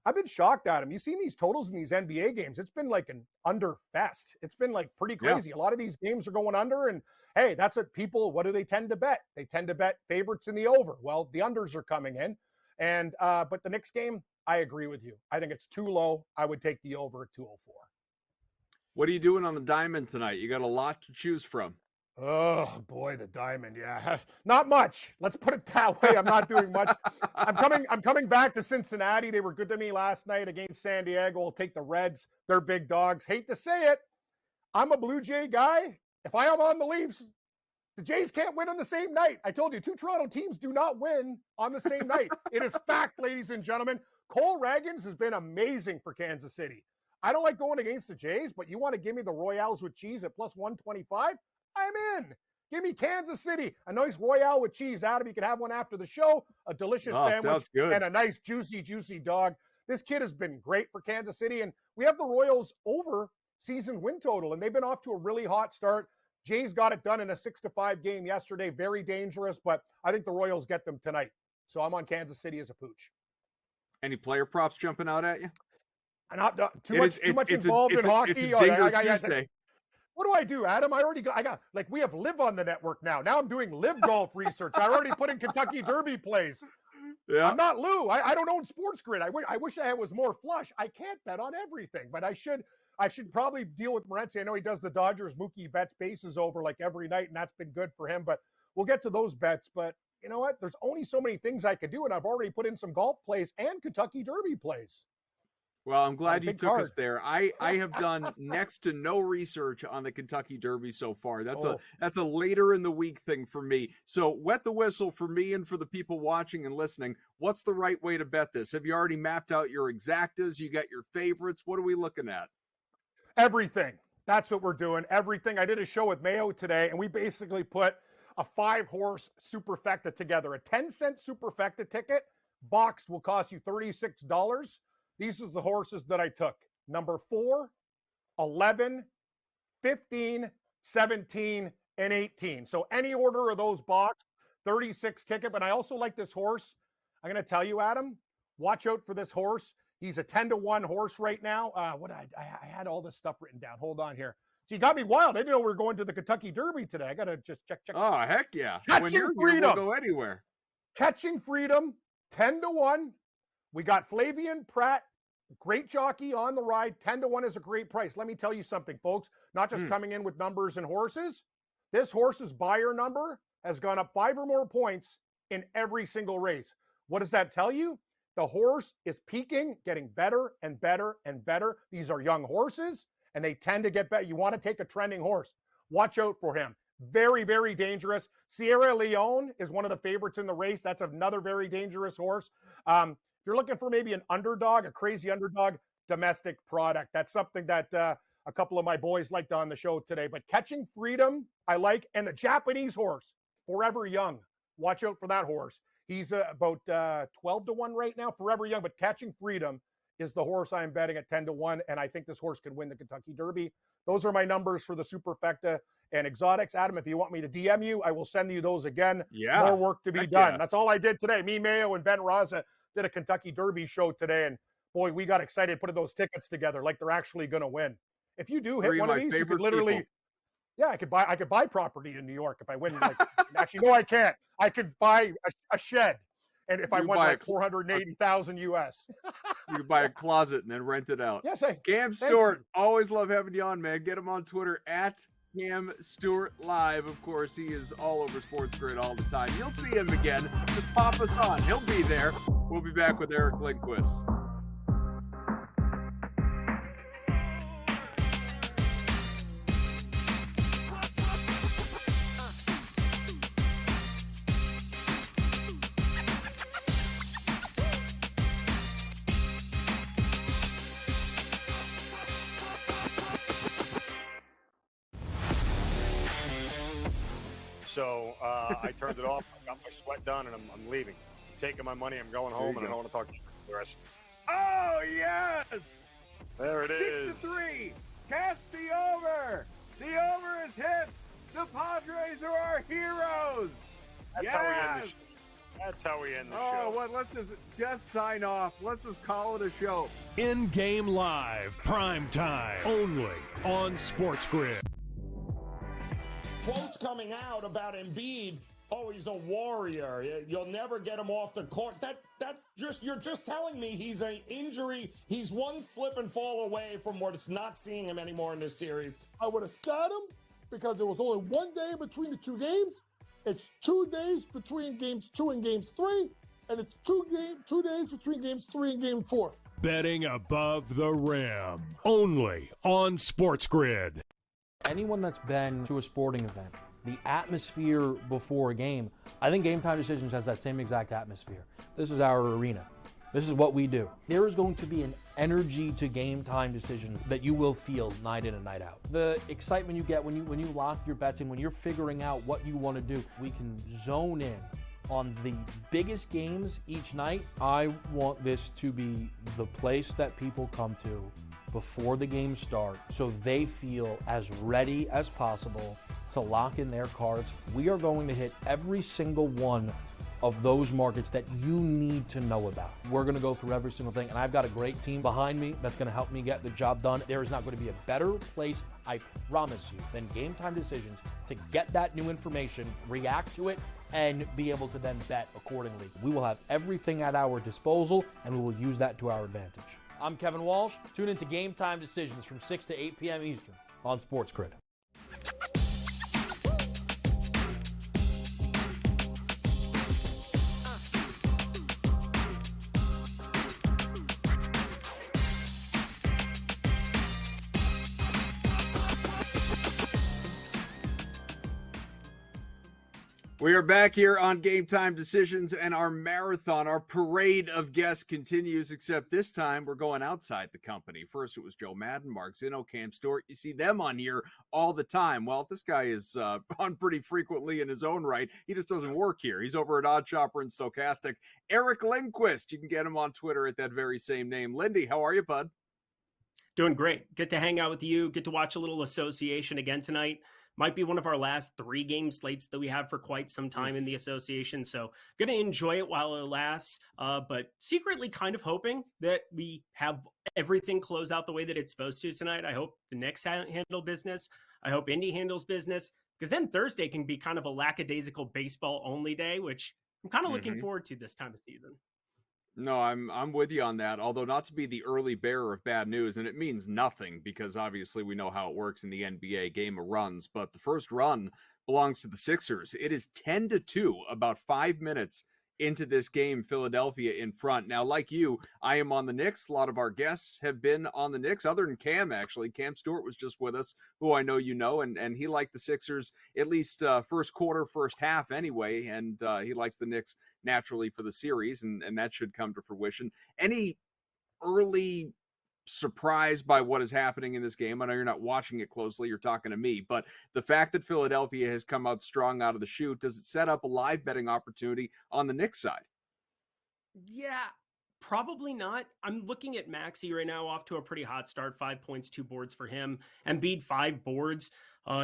I've been shocked at him. You've seen these totals in these NBA games. It's been like an under fest. It's been like pretty crazy. Yeah. A lot of these games are going under, and hey, that's what do they tend to bet? They tend to bet favorites in the over. Well, the unders are coming in. And but the Knicks game, I agree with you. I think it's too low. I would take the over at 204. What are you doing on the diamond tonight? You got a lot to choose from. Oh boy, the diamond. Yeah, not much. Let's put it that way. I'm not doing much. I'm coming back to Cincinnati. They were good to me last night against San Diego. I'll take the Reds. They're big dogs. Hate to say it. I'm a Blue Jay guy. If I am on the Leafs, the Jays can't win on the same night. I told you, 2 Toronto teams do not win on the same night. It is fact, ladies and gentlemen. Cole Ragans has been amazing for Kansas City. I don't like going against the Jays, but you want to give me the Royales with cheese at plus 125? I'm in. Give me Kansas City. A nice Royale with cheese. Adam, you can have one after the show. A delicious sandwich and a nice, juicy dog. This kid has been great for Kansas City, and we have the Royals over season win total, and they've been off to a really hot start. Jays got it done in a 6-5 game yesterday. Very dangerous, but I think the Royals get them tonight. So I'm on Kansas City as a pooch. Any player props jumping out at you? Not too much involved in hockey. It's a Dinger Tuesday. What do I do, Adam? I got we have Live on the network now. Now I'm doing Live golf research. I already put in Kentucky Derby plays. Yeah. I'm not Lou. I don't own SportsGrid. I wish I was more flush. I can't bet on everything, but I should probably deal with Morency. I know he does the Dodgers. Mookie bets bases over like every night, and that's been good for him. But we'll get to those bets. But you know what? There's only so many things I could do, and I've already put in some golf plays and Kentucky Derby plays. Well, I'm glad you took us there. I have done next to no research on the Kentucky Derby so far. That's a later in the week thing for me. So wet the whistle for me and for the people watching and listening. What's the right way to bet this? Have you already mapped out your exactas? You got your favorites? What are we looking at? Everything. That's what we're doing. Everything. I did a show with Mayo today, and we basically put a 5-horse superfecta together. A 10-cent superfecta ticket boxed will cost you $36. These are the horses that I took. Number 4, 11, 15, 17, and 18. So any order of those boxed, 36 ticket. But I also like this horse. I'm going to tell you, Adam, watch out for this horse. He's a 10-1 horse right now. I had all this stuff written down. Hold on here. So you got me wild. I didn't know we were going to the Kentucky Derby today. I got to just check. Oh, heck yeah. Catching When you're Freedom. here, we'll go anywhere. Catching Freedom, 10-1. We got Flavian Pratt, great jockey on the ride. 10-1 is a great price. Let me tell you something, folks. Not just coming in with numbers and horses. This horse's buyer number has gone up 5 or more points in every single race. What does that tell you? The horse is peaking, getting better and better and better. These are young horses, and they tend to get better. You want to take a trending horse. Watch out for him. Very, very dangerous. Sierra Leone is one of the favorites in the race. That's another very dangerous horse. If you're looking for maybe an underdog, a crazy underdog, domestic product. That's something that a couple of my boys liked on the show today. But Catching Freedom, I like. And the Japanese horse, Forever Young. Watch out for that horse. He's about 12-1 right now, Forever Young. But Catching Freedom is the horse I'm betting at 10-1. And I think this horse could win the Kentucky Derby. Those are my numbers for the Superfecta and exotics. Adam, if you want me to DM you, I will send you those again. Yeah. More work to be Heck done. yeah. That's all I did today. Me, Mayo, and Ben Raza did a Kentucky Derby show today. And boy, we got excited putting those tickets together like they're actually going to win. If you do hit 3 one of of my these, you could favorite literally, people. yeah, I could buy property in New York if I win. Like, actually, no, I can't. I could buy a shed. And if I You won buy like 480,000 US. You can buy a closet and then rent it out. Yes, Cam Stewart, always love having you on, man. Get him on Twitter at Cam Stewart Live. Of course, he is all over SportsGrid all the time. You'll see him again. Just pop us on. He'll be there. We'll be back with Eric Lindquist. So I turned it off. I got my sweat done, and I'm leaving. I'm taking my money. I'm going home, and I don't want to talk to you the rest. Oh, yes! There it is. 6-3. Catch the over. The over is hit. The Padres are our heroes. That's how we end the show. That's how we end the show. Oh, what? Let's just sign off. Let's just call it a show. In-game live, prime time, only on SportsGrid. Quotes coming out about Embiid. Oh, he's a warrior. You'll never get him off the court. You're just telling me he's an injury. He's one slip and fall away from what's not seeing him anymore in this series. I would have sat him because there was only 1 day between the two games. It's 2 days between games 2 and games 3, and it's 2 days between games 3 and game 4. Betting above the rim, only on SportsGrid. Anyone that's been to a sporting event, the atmosphere before a game, I think Game Time Decisions has that same exact atmosphere. This is our arena. This is what we do. There is going to be an energy to Game Time Decisions that you will feel night in and night out. The excitement you get when you lock your bets in, when you're figuring out what you want to do, we can zone in on the biggest games each night. I want this to be the place that people come to before the games start so they feel as ready as possible to lock in their cards. We are going to hit every single one of those markets that you need to know about. We're going to go through every single thing, and I've got a great team behind me that's going to help me get the job done. There is not going to be a better place, I promise you, than Game Time Decisions to get that new information, react to it, and be able to then bet accordingly. We will have everything at our disposal, and we will use that to our advantage. I'm Kevin Walsh. Tune into Game Time Decisions from 6 to 8 p.m. Eastern on SportsGrid. We are back here on Game Time Decisions, and our marathon, our parade of guests continues, except this time we're going outside the company. First, it was Joe Madden, Mark Zinno, Cam Stewart. You see them on here all the time. Well, this guy is on pretty frequently in his own right. He just doesn't work here. He's over at Odd Shopper and Stochastic. Eric Lindquist, you can get him on Twitter at that very same name. Lindy, how are you, bud? Doing great. Good to hang out with you. Good to watch a little association again tonight. Might be one of our last 3-game slates that we have for quite some time in the association. So going to enjoy it while it lasts, but secretly kind of hoping that we have everything close out the way that it's supposed to tonight. I hope the Knicks handle business. I hope Indy handles business, because then Thursday can be kind of a lackadaisical baseball only day, which I'm kind of looking forward to this time of season. No, I'm with you on that. Although not to be the early bearer of bad news, and it means nothing because obviously we know how it works in the NBA game of runs. But the first run belongs to the Sixers. It is 10-2, about 5 minutes into this game. Philadelphia in front. Now, like you, I am on the Knicks. A lot of our guests have been on the Knicks, other than Cam, actually. Cam Stewart was just with us, who I know you know, and he liked the Sixers at least first quarter, first half anyway, and he likes the Knicks naturally for the series, and that should come to fruition. Any early surprise by what is happening in this game? I know you're not watching it closely, you're talking to me, but the fact that Philadelphia has come out strong out of the chute, does it set up a live betting opportunity on the Knicks side? Yeah, probably not. I'm looking at Maxey right now, off to a pretty hot start. 5 points, 2 boards for him. Embiid, 5 boards.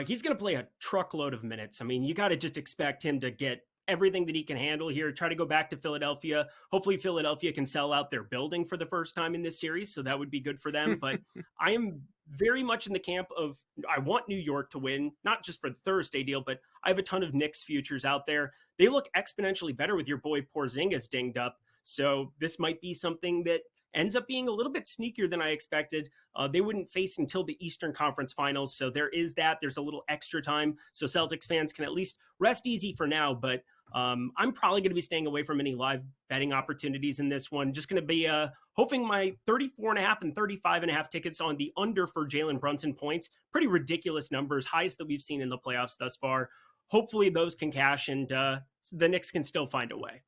He's going to play a truckload of minutes. I mean, you got to just expect him to get everything that he can handle here. Try to go back to Philadelphia. Hopefully Philadelphia can sell out their building for the first time in this series, so that would be good for them. But I am very much in the camp of, I want New York to win, not just for the Thursday deal, but I have a ton of Knicks futures out there. They look exponentially better with your boy Porzingis dinged up. So this might be something that ends up being a little bit sneakier than I expected. They wouldn't face until the Eastern Conference Finals, so there is that. There's a little extra time, so Celtics fans can at least rest easy for now. But I'm probably going to be staying away from any live betting opportunities in this one. Just going to be hoping my 34.5 and 35.5 tickets on the under for Jalen Brunson points. Pretty ridiculous numbers, highest that we've seen in the playoffs thus far. Hopefully those can cash, and the Knicks can still find a way.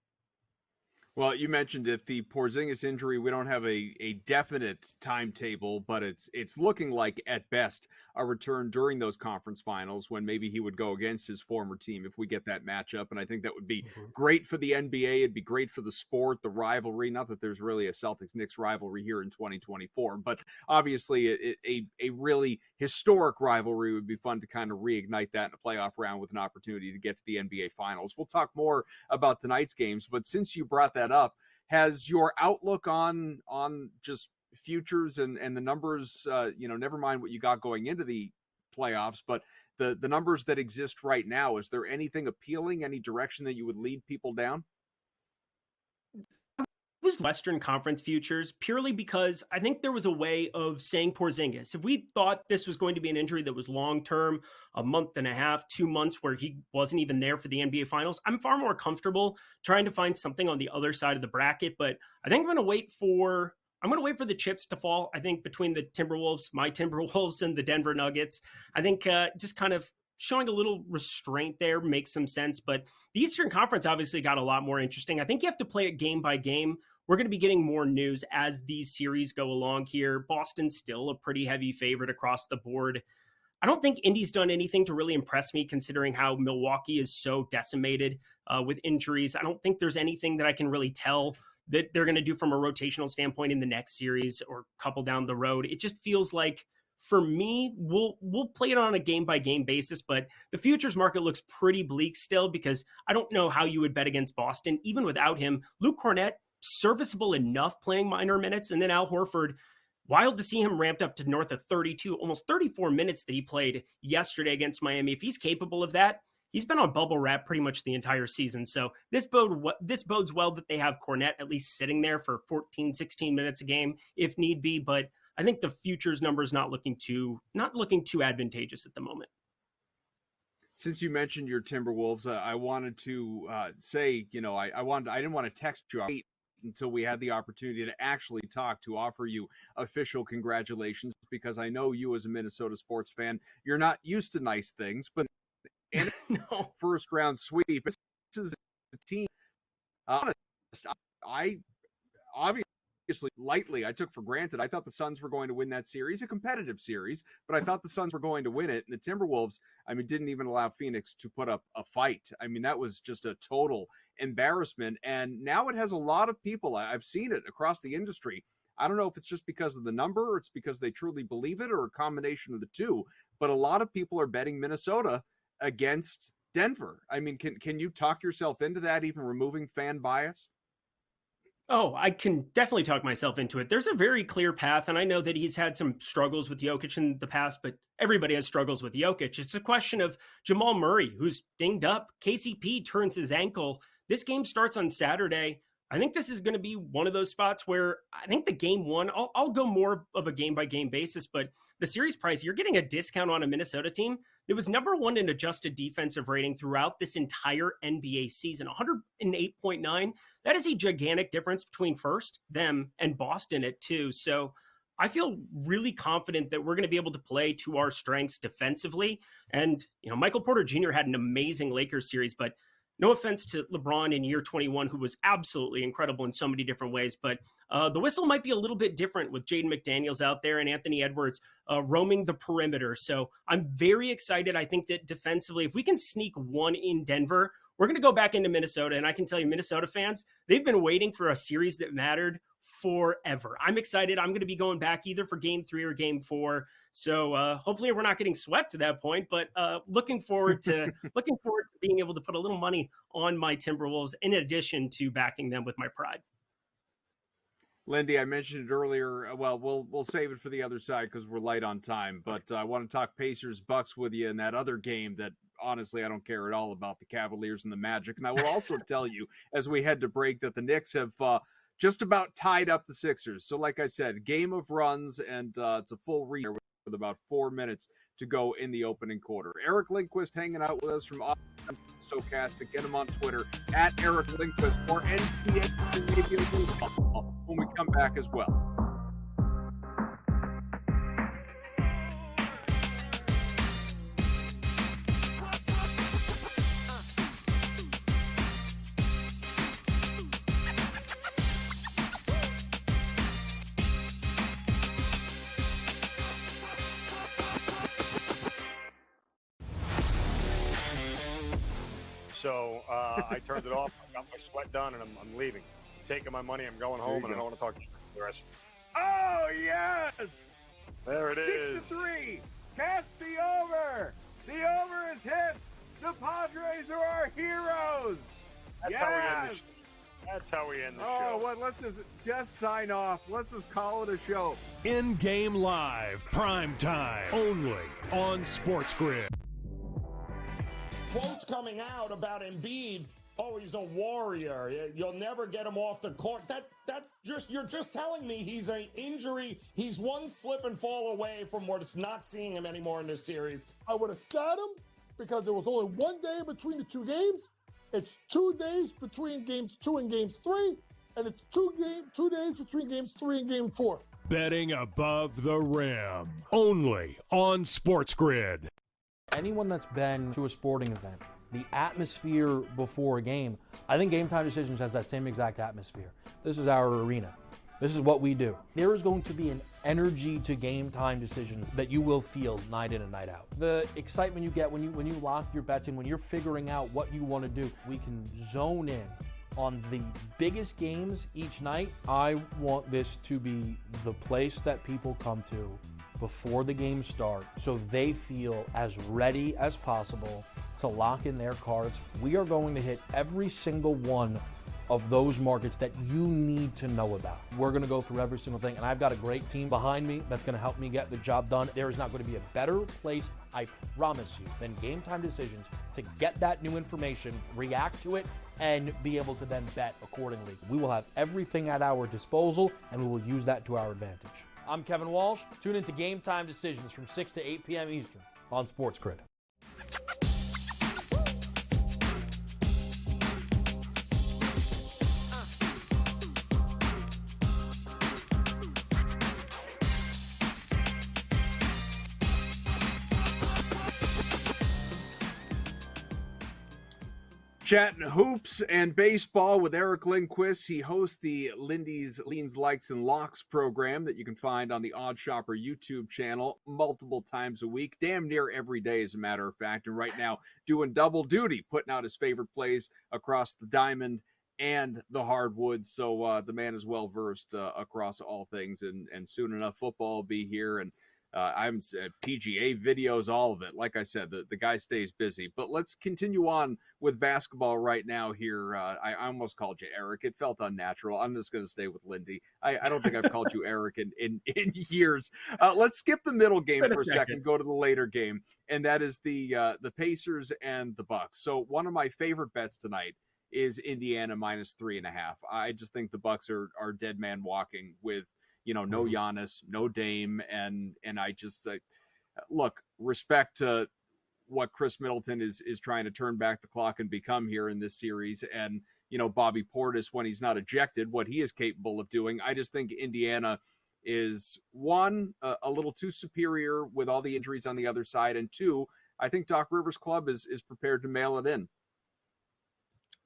Well, you mentioned if the Porzingis injury, we don't have a definite timetable, but it's looking like at best a return during those conference finals when maybe he would go against his former team if we get that matchup. And I think that would be great for the NBA. It'd be great for the sport, the rivalry. Not that there's really a Celtics-Knicks rivalry here in 2024, but obviously a really historic rivalry would be fun to kind of reignite that in a playoff round with an opportunity to get to the NBA finals. We'll talk more about tonight's games, but since you brought that up, has your outlook on just futures and the numbers, never mind what you got going into the playoffs, but the numbers that exist right now, is there anything appealing, any direction that you would lead people down? Was Western Conference futures purely because I think there was a way of saying Porzingis. If we thought this was going to be an injury that was long-term, a month and a half, 2 months where he wasn't even there for the NBA Finals, I'm far more comfortable trying to find something on the other side of the bracket. But I think I'm going to wait for the chips to fall. I think between the Timberwolves, my Timberwolves, and the Denver Nuggets, I think just kind of showing a little restraint there makes some sense. But the Eastern Conference obviously got a lot more interesting. I think you have to play it game by game. We're going to be getting more news as these series go along here. Boston's still a pretty heavy favorite across the board. I don't think Indy's done anything to really impress me, considering how Milwaukee is so decimated with injuries. I don't think there's anything that I can really tell that they're going to do from a rotational standpoint in the next series or couple down the road. It just feels like, for me, we'll play it on a game-by-game basis, but the futures market looks pretty bleak still because I don't know how you would bet against Boston. Even without him, Luke Cornett, serviceable enough playing minor minutes, and then Al Horford, wild to see him ramped up to north of 32, almost 34 minutes that he played yesterday against Miami. If he's capable of that, he's been on bubble wrap pretty much the entire season. So this bodes well that they have Cornett at least sitting there for 14, 16 minutes a game if need be, but I think the futures number is not looking too advantageous at the moment. Since you mentioned your Timberwolves, I wanted to say, I didn't want to text you until we had the opportunity to actually talk, to offer you official congratulations, because I know you as a Minnesota sports fan, you're not used to nice things, but in no. First round sweep, this is a team. I obviously lightly, I took for granted. I thought the Suns were going to win that series, a competitive series, but I thought the Suns were going to win it. And the Timberwolves, didn't even allow Phoenix to put up a fight. That was just a total embarrassment. And now it has a lot of people, I've seen it across the industry. I don't know if it's just because of the number or it's because they truly believe it or a combination of the two, but a lot of people are betting Minnesota against Denver. I mean, can you talk yourself into that, even removing fan bias? Oh, I can definitely talk myself into it. There's a very clear path, and I know that he's had some struggles with Jokic in the past, but everybody has struggles with Jokic. It's a question of Jamal Murray, who's dinged up. KCP turns his ankle. This game starts on Saturday. I think this is going to be one of those spots where I think the game one, I'll go more of a game-by-game basis, but the series price, you're getting a discount on a Minnesota team that was number one in adjusted defensive rating throughout this entire NBA season, 108.9. That is a gigantic difference between first, them, and Boston at 2. So I feel really confident that we're going to be able to play to our strengths defensively. And, Michael Porter Jr. had an amazing Lakers series, but no offense to LeBron in year 21, who was absolutely incredible in so many different ways, but the whistle might be a little bit different with Jaden McDaniels out there and Anthony Edwards roaming the perimeter. So I'm very excited. I think that defensively, if we can sneak one in Denver, we're going to go back into Minnesota. And I can tell you, Minnesota fans, they've been waiting for a series that mattered forever. I'm excited. I'm going to be going back either for game 3 or game 4. So hopefully we're not getting swept to that point, but looking forward to being able to put a little money on my Timberwolves in addition to backing them with my pride. Lindy, I mentioned it earlier. Well, we'll save it for the other side because we're light on time. But I want to talk Pacers Bucks with you in that other game that honestly I don't care at all about, the Cavaliers and the Magic. And I will also tell you as we head to break that the Knicks have just about tied up the Sixers. So like I said, game of runs, and it's a full read with about 4 minutes to go in the opening quarter. Eric Lindquist hanging out with us from Stochastic. Get him on Twitter at Eric Lindquist for NBA Radio Baseball when we come back as well. So I turned it off. I got my sweat done, and I'm leaving. I'm taking my money. I'm going home, and I don't want to talk to you the rest. Oh, yes! There it is. 6-3. Catch the over. The over is hit. The Padres are our heroes. That's how we end the show. That's how we end the show. Oh, what? Let's just sign off. Let's just call it a show. In-game live, prime time, only on SportsGrid. Quotes coming out about Embiid. Oh, he's a warrior. You'll never get him off the court. You're just telling me he's an injury. He's one slip and fall away from not seeing him anymore in this series. I would have sat him because there was only 1 day between the two games. It's 2 days between games 2 and games 3, and it's 2 days between games 3 and game 4. Betting above the rim, only on SportsGrid. Anyone that's been to a sporting event, the atmosphere before a game, I think GameTime Decisions has that same exact atmosphere. This is our arena. This is what we do. There is going to be an energy to GameTime Decisions that you will feel night in and night out. The excitement you get when you lock your bets in, when you're figuring out what you want to do, we can zone in on the biggest games each night. I want this to be the place that people come to before the games start so they feel as ready as possible to lock in their cards. We are going to hit every single one of those markets that you need to know about. We're going to go through every single thing, and I've got a great team behind me that's going to help me get the job done. There is not going to be a better place, I promise you, than GameTime Decisions to get that new information, react to it, and be able to then bet accordingly. We will have everything at our disposal, and we will use that to our advantage. I'm Kevin Walsh. Tune into GameTime Decisions from 6 to 8 p.m. Eastern on SportsGrid. Chatting hoops and baseball with Eric Lindquist. He hosts the Lindy's Leans, Likes, and Locks program that you can find on the Odd Shopper YouTube channel multiple times a week, damn near every day, as a matter of fact. And right now, doing double duty, putting out his favorite plays across the diamond and the hardwoods. So the man is well versed across all things, and soon enough football will be here. And I'm PGA videos, all of it. Like I said, the guy stays busy. But let's continue on with basketball right now here. I almost called you Eric. It felt unnatural. I'm just going to stay with Lindy. I don't think I've called you Eric in years. Let's skip the middle game for a second, go to the later game, and that is the Pacers and the Bucks. So one of my favorite bets tonight is Indiana -3.5. I just think the Bucks are dead man walking with, no Giannis, no Dame, and I just look, respect to what Chris Middleton is trying to turn back the clock and become here in this series, and Bobby Portis, when he's not ejected, what he is capable of doing. I just think Indiana is one, a little too superior with all the injuries on the other side, and two, I think Doc Rivers' club is prepared to mail it in.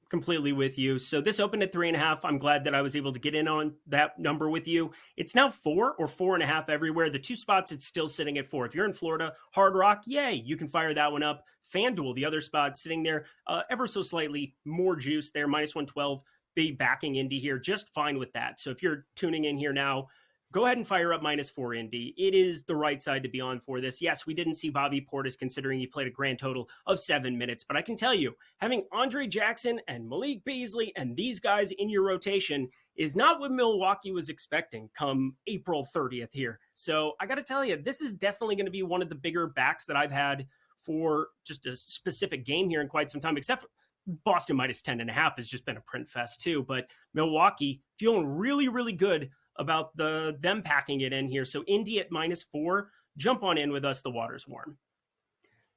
Completely with you. So this opened at 3.5. I'm glad that I was able to get in on that number with you. It's now 4 or 4.5 everywhere. The two spots, it's still sitting at 4. If you're in Florida, Hard Rock, yay, you can fire that one up. FanDuel, the other spot, sitting there ever so slightly more juice there, -112. Be backing Indy here, just fine with that. So if you're tuning in here now, go ahead and fire up -4 Indy. It is the right side to be on for this. Yes, we didn't see Bobby Portis considering he played a grand total of 7 minutes, but I can tell you, having Andre Jackson and Malik Beasley and these guys in your rotation is not what Milwaukee was expecting come April 30th here. So I got to tell you, this is definitely going to be one of the bigger backs that I've had for just a specific game here in quite some time, except for Boston -10.5 has just been a print fest too. But Milwaukee feeling really, really good about them packing it in here. So Indy at -4, jump on in with us. The water's warm.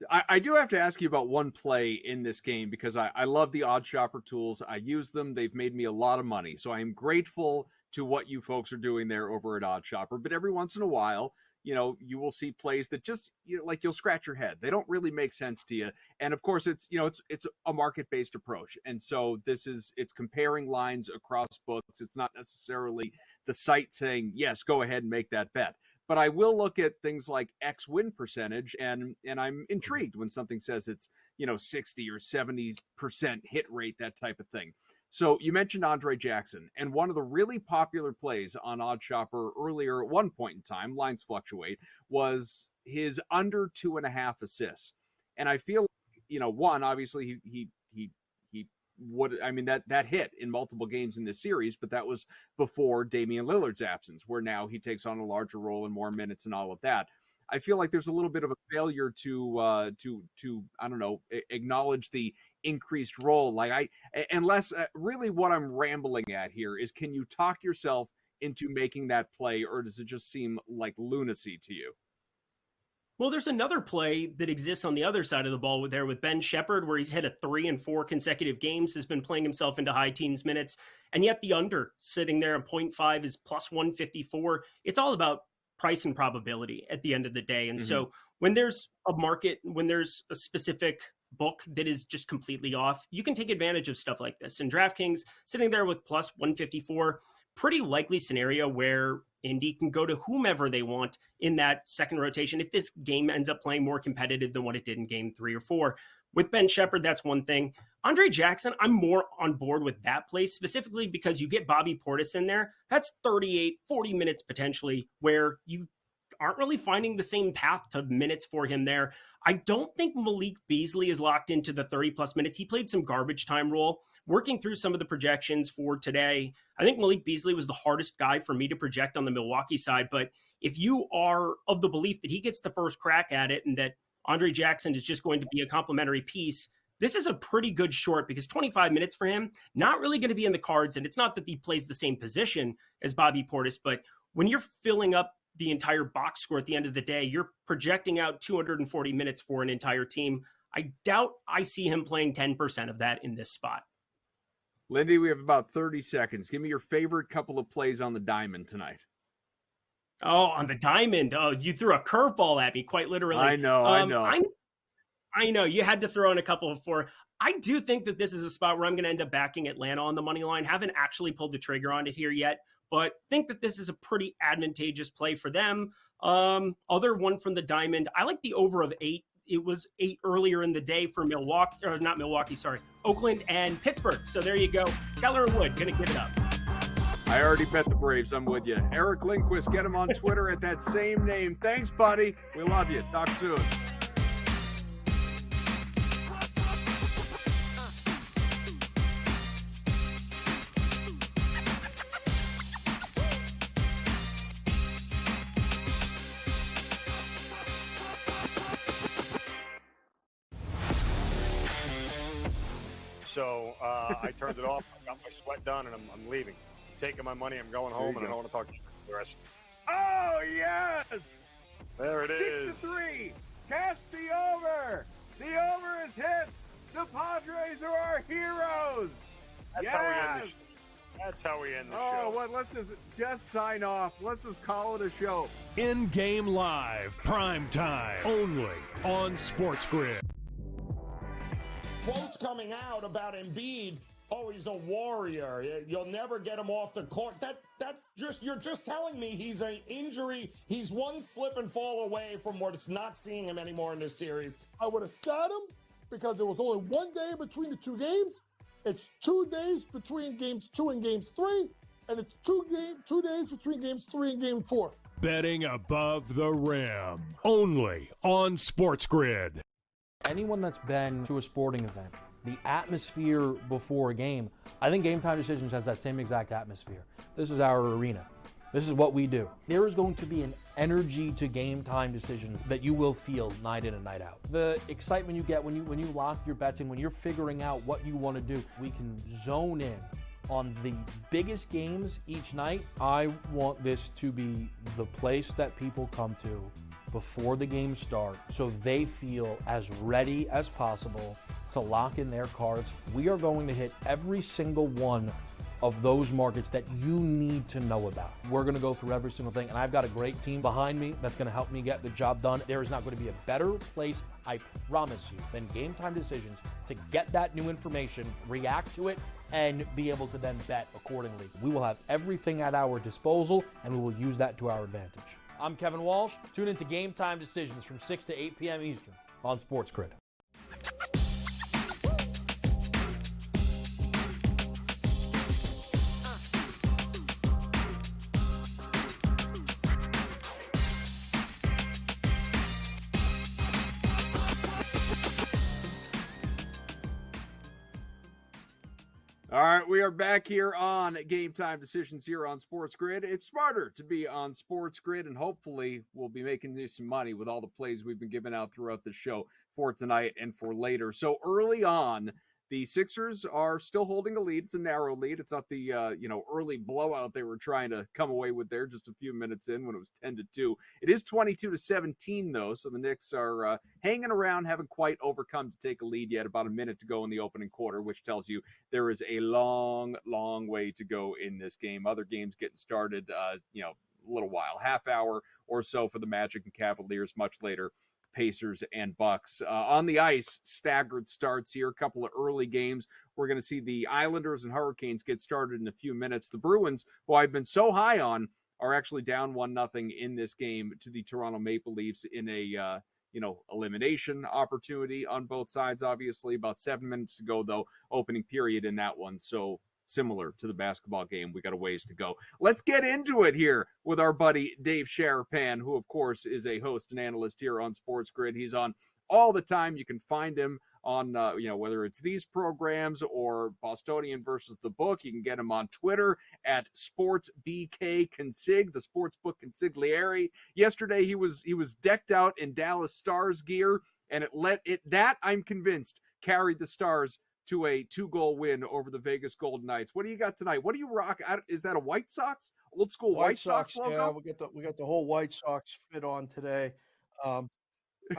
I do have to ask you about one play in this game, because I love the Odd Shopper tools. I use them. They've made me a lot of money. So I am grateful to what you folks are doing there over at Odd Shopper. But every once in a while, you will see plays that just you'll scratch your head. They don't really make sense to you. And of course, it's a market-based approach. And so it's comparing lines across books. It's not necessarily the site saying, yes, go ahead and make that bet. But I will look at things like X win percentage, and I'm intrigued when something says it's 60 or 70% hit rate, that type of thing. So you mentioned Andre Jackson, and one of the really popular plays on Odd Shopper earlier at one point in time, lines fluctuate, was his under 2.5 assists. And I feel, one, obviously he that hit in multiple games in this series, but that was before Damian Lillard's absence, where now he takes on a larger role and more minutes and all of that. I feel like there's a little bit of a failure to I don't know, acknowledge the increased role. Unless really what I'm rambling at here is, can you talk yourself into making that play, or does it just seem like lunacy to you? Well, there's another play that exists on the other side of the ball with Ben Shepherd, where he's hit a 3 in 4 consecutive games, has been playing himself into high teens minutes, and yet the under sitting there at 0.5 is +154. It's all about price and probability at the end of the day. And so when there's a market, when there's a specific book that is just completely off, you can take advantage of stuff like this. And DraftKings sitting there with +154, pretty likely scenario where Indy can go to whomever they want in that second rotation if this game ends up playing more competitive than what it did in game 3 or 4. With Ben Shepherd, that's one thing. Andre Jackson, I'm more on board with that play, specifically because you get Bobby Portis in there. That's 38, 40 minutes potentially, where you aren't really finding the same path to minutes for him there. I don't think Malik Beasley is locked into the 30-plus minutes. He played some garbage time role. Working through some of the projections for today, I think Malik Beasley was the hardest guy for me to project on the Milwaukee side. But if you are of the belief that he gets the first crack at it and that Andre Jackson is just going to be a complimentary piece, this is a pretty good short, because 25 minutes for him, not really going to be in the cards. And it's not that he plays the same position as Bobby Portis, but when you're filling up the entire box score at the end of the day, you're projecting out 240 minutes for an entire team. I doubt I see him playing 10% of that in this spot. Lindy, we have about 30 seconds. Give me your favorite couple of plays on the diamond tonight. Oh, on the diamond. Oh, you threw a curveball at me, quite literally. I know. I know. You had to throw in a couple of 4. I do think that this is a spot where I'm going to end up backing Atlanta on the money line. Haven't actually pulled the trigger on it here yet, but think that this is a pretty advantageous play for them. Other one from the diamond, I like the over of 8 it was 8 earlier in the day for Milwaukee, or not Milwaukee, sorry, Oakland and Pittsburgh. So there you go. Keller and Wood going to give it up. I already bet the Braves. I'm with you. Eric Lindquist, get him on Twitter at that same name. Thanks, buddy. We love you. Talk soon. So I turned it off. I got my sweat done, and I'm leaving. I'm taking my money. I'm going home, and I don't want to talk to you for the rest. Oh, yes! There it is. 6-3. Cash the over. The over is hit. The Padres are our heroes. That's yes! how we end the show. That's how we end the show. Oh, what? Let's just sign off. Let's just call it a show. In-game live, prime time, only on SportsGrid. Quotes coming out about Embiid. Oh, he's a warrior. You'll never get him off the court. You're just telling me he's an injury. He's one slip and fall away from not seeing him anymore in this series. I would have sat him because there was only one day between the two games. It's 2 days between games 2 and games 3, and it's 2 days between games 3 and game 4. Betting above the rim, only on SportsGrid. Anyone that's been to a sporting event, the atmosphere before a game, I think Game Time Decisions has that same exact atmosphere. This is our arena. This is what we do. There is going to be an energy to Game Time Decisions that you will feel night in and night out. The excitement you get when you lock your bets in, when you're figuring out what you want to do, we can zone in on the biggest games each night. I want this to be the place that people come to before the game starts so they feel as ready as possible to lock in their cards. We are going to hit every single one of those markets that you need to know about. We're going to go through every single thing, and I've got a great team behind me that's going to help me get the job done. There is not going to be a better place, I promise you, than Game Time Decisions to get that new information, react to it, and be able to then bet accordingly. We will have everything at our disposal, and we will use that to our advantage. I'm Kevin Walsh. Tune into Game Time Decisions from 6 to 8 p.m. Eastern on SportsGrid. All right, we are back here on Game Time Decisions here on SportsGrid. It's smarter to be on SportsGrid, and hopefully we'll be making you some money with all the plays we've been giving out throughout the show for tonight and for later. So early on, the Sixers are still holding a lead. It's a narrow lead. It's not the early blowout they were trying to come away with there just a few minutes in when it was 10-2. It is 22-17 though, so the Knicks are hanging around, haven't quite overcome to take a lead yet. About a minute to go in the opening quarter, which tells you there is a long, long way to go in this game. Other games getting started, a little while, half hour or so for the Magic and Cavaliers. Much later, Pacers and Bucks. On the ice, staggered starts here. A couple of early games. We're going to see the Islanders and Hurricanes get started in a few minutes. The Bruins, who I've been so high on, are actually down 1-0 in this game to the Toronto Maple Leafs in a elimination opportunity on both sides. Obviously, about 7 minutes to go though, opening period in that one. So similar to the basketball game, we got a ways to go. Let's get into it here with our buddy Dave Sharapan, who of course is a host and analyst here on SportsGrid. He's on all the time. You can find him on whether it's these programs or Bostonian versus the Book. You can get him on Twitter at SportsBKConsig, the sportsbook consigliere. Yesterday he was decked out in Dallas Stars gear, and that I'm convinced carried the Stars to a 2-goal win over the Vegas Golden Knights. What do you got tonight? What do you rock? Is that a White Sox? Old school White Sox logo? Yeah, we got the whole White Sox fit on today. I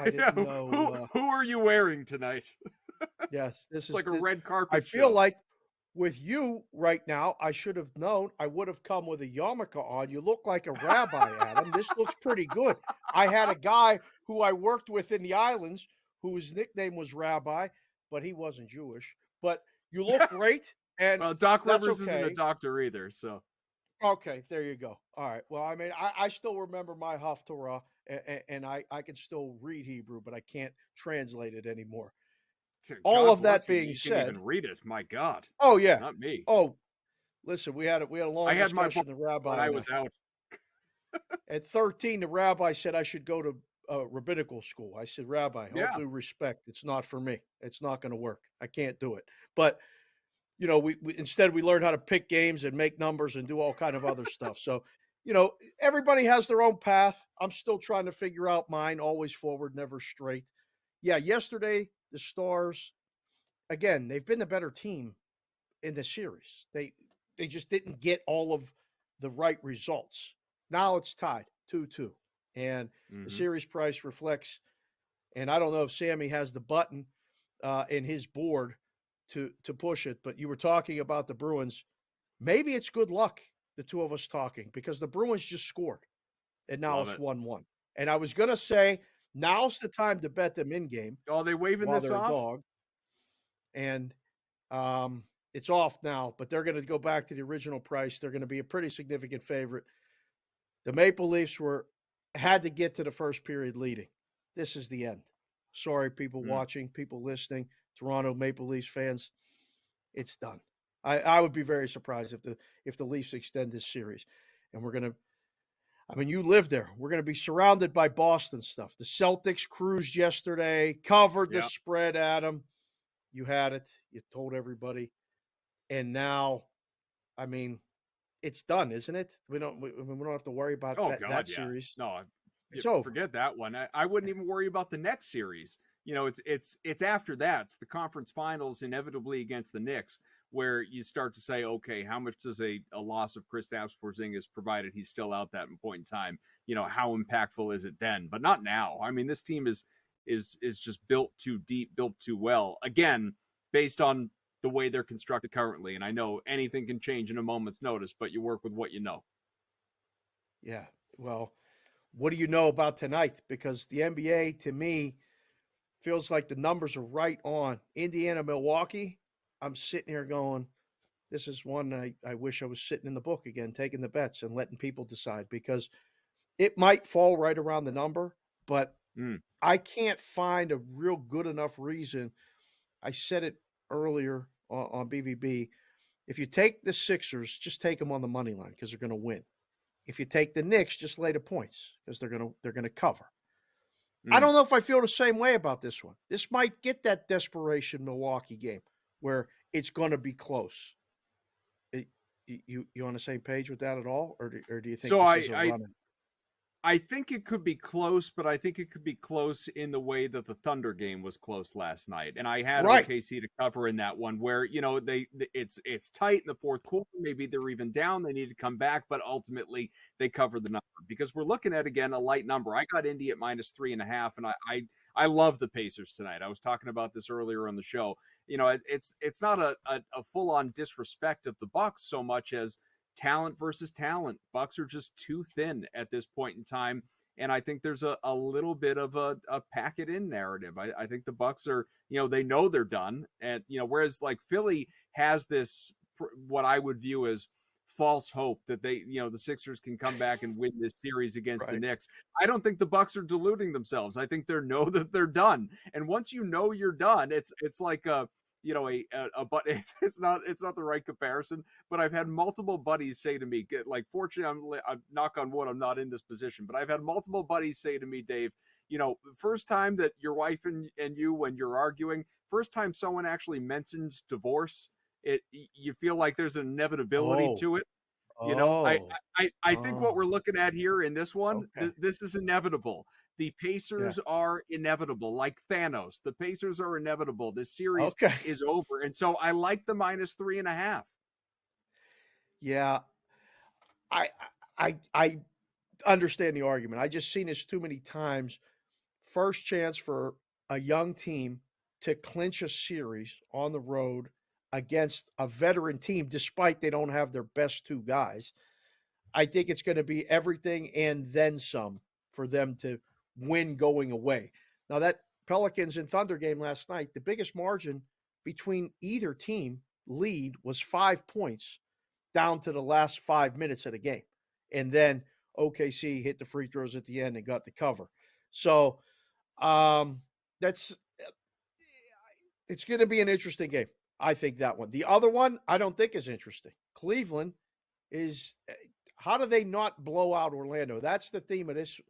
didn't know. Who are you wearing tonight? Yes, this is like a red carpet. I feel like with you right now, I should have known. I would have come with a yarmulke on. You look like a rabbi, Adam. This looks pretty good. I had a guy who I worked with in the islands whose nickname was Rabbi, but he wasn't Jewish. But you look great. And well, Doc Rivers okay. isn't a doctor either, so. Okay, there you go. All right. Well, I mean, I still remember my Haftarah, and I can still read Hebrew, but I can't translate it anymore. God All of bless that you. being You said, can't even read it. My God. oh yeah, Not me. oh listen, we had a long I had my discussion. book The rabbi when I and was out. At 13, the rabbi said I should go to rabbinical school. I said, Rabbi, all Yeah. due respect, it's not for me. It's not going to work. I can't do it. But you know, we instead we learned how to pick games and make numbers and do all kind of other stuff. So, you know, everybody has their own path. I'm still trying to figure out mine. Always forward, never straight. Yeah, yesterday the Stars, again, they've been the better team in the series. They just didn't get all of the right results. Now it's tied 2-2. And the series price reflects, and I don't know if Sammy has the button in his board to push it, but you were talking about the Bruins. Maybe it's good luck, the two of us talking, because the Bruins just scored, and now Love it's it. 1-1. And I was going to say, now's the time to bet them in game. Oh, they waving while this they're off? a dog. And it's off now, but they're going to go back to the original price. They're going to be a pretty significant favorite. The Maple Leafs had to get to the first period leading. This is the end. Sorry, people watching, people listening, Toronto Maple Leafs fans. It's done. I would be very surprised if the Leafs extend this series. And we're gonna, I mean, you live there. We're gonna be surrounded by Boston stuff. The Celtics cruised yesterday, covered the spread, Adam. You had it. You told everybody. And now, I mean, it's done, isn't it? We don't have to worry about that series. No, It's over. Forget that one. I wouldn't even worry about the next series. You know, it's after that. It's the conference finals, inevitably against the Knicks, where you start to say, okay, how much does a loss of Kristaps Porzingis, provided he's still out that point in time, you know, how impactful is it then? But not now. I mean, this team is just built too deep, built too well. Again, based on the way they're constructed currently. And I know anything can change in a moment's notice, but you work with what you know. Yeah. Well, what do you know about tonight? Because the NBA, to me, feels like the numbers are right on. Indiana, Milwaukee, I'm sitting here going, this is one I wish I was sitting in the book again, taking the bets and letting people decide, because it might fall right around the number, but I can't find a real good enough reason. I said it earlier on BVB. If you take the Sixers, just take them on the money line because they're going to win. If you take the Knicks, just lay the points because they're going to cover. I don't know if I feel the same way about this one. This might get that desperation Milwaukee game where it's going to be close. You on the same page with that at all, or do you think So this is a run? I think it could be close, but I think it could be close in the way that the Thunder game was close last night. And I had OKC to cover in that one where, you know, it's tight in the fourth quarter. Maybe they're even down. They need to come back, but ultimately they cover the number because we're looking at, again, a light number. I got Indy at -3.5, and I love the Pacers tonight. I was talking about this earlier on the show. You know, it's not a full-on disrespect of the Bucks so much as talent versus talent. Bucks are just too thin at this point in time. And I think there's a little bit of a pack it in narrative. I think the Bucks are, you know, they know they're done. And, you know, whereas like Philly has this, what I would view as false hope that they, you know, the Sixers can come back and win this series against the Knicks. I don't think the Bucks are deluding themselves. I think they know that they're done. And once you know you're done, it's like you know, but it's not the right comparison, but I've had multiple buddies say to me, like, fortunately, I'm knock on wood, I'm not in this position, but I've had multiple buddies say to me, Dave, you know, first time that your wife and you, when you're arguing, first time someone actually mentions divorce, you feel like there's an inevitability to it. You know, I think what we're looking at here in this one, this is inevitable. The Pacers are inevitable, like Thanos. The Pacers are inevitable. This series is over. And so I like the -3.5. Yeah. I understand the argument. I just seen this too many times. First chance for a young team to clinch a series on the road against a veteran team, despite they don't have their best two guys. I think it's going to be everything and then some for them to win going away. Now, that Pelicans and Thunder game last night, the biggest margin between either team lead was 5 points down to the last 5 minutes of the game. And then OKC hit the free throws at the end and got the cover. So that's it's going to be an interesting game. I think that one. The other one, I don't think is interesting. Cleveland is. How do they not blow out Orlando? That's the theme of this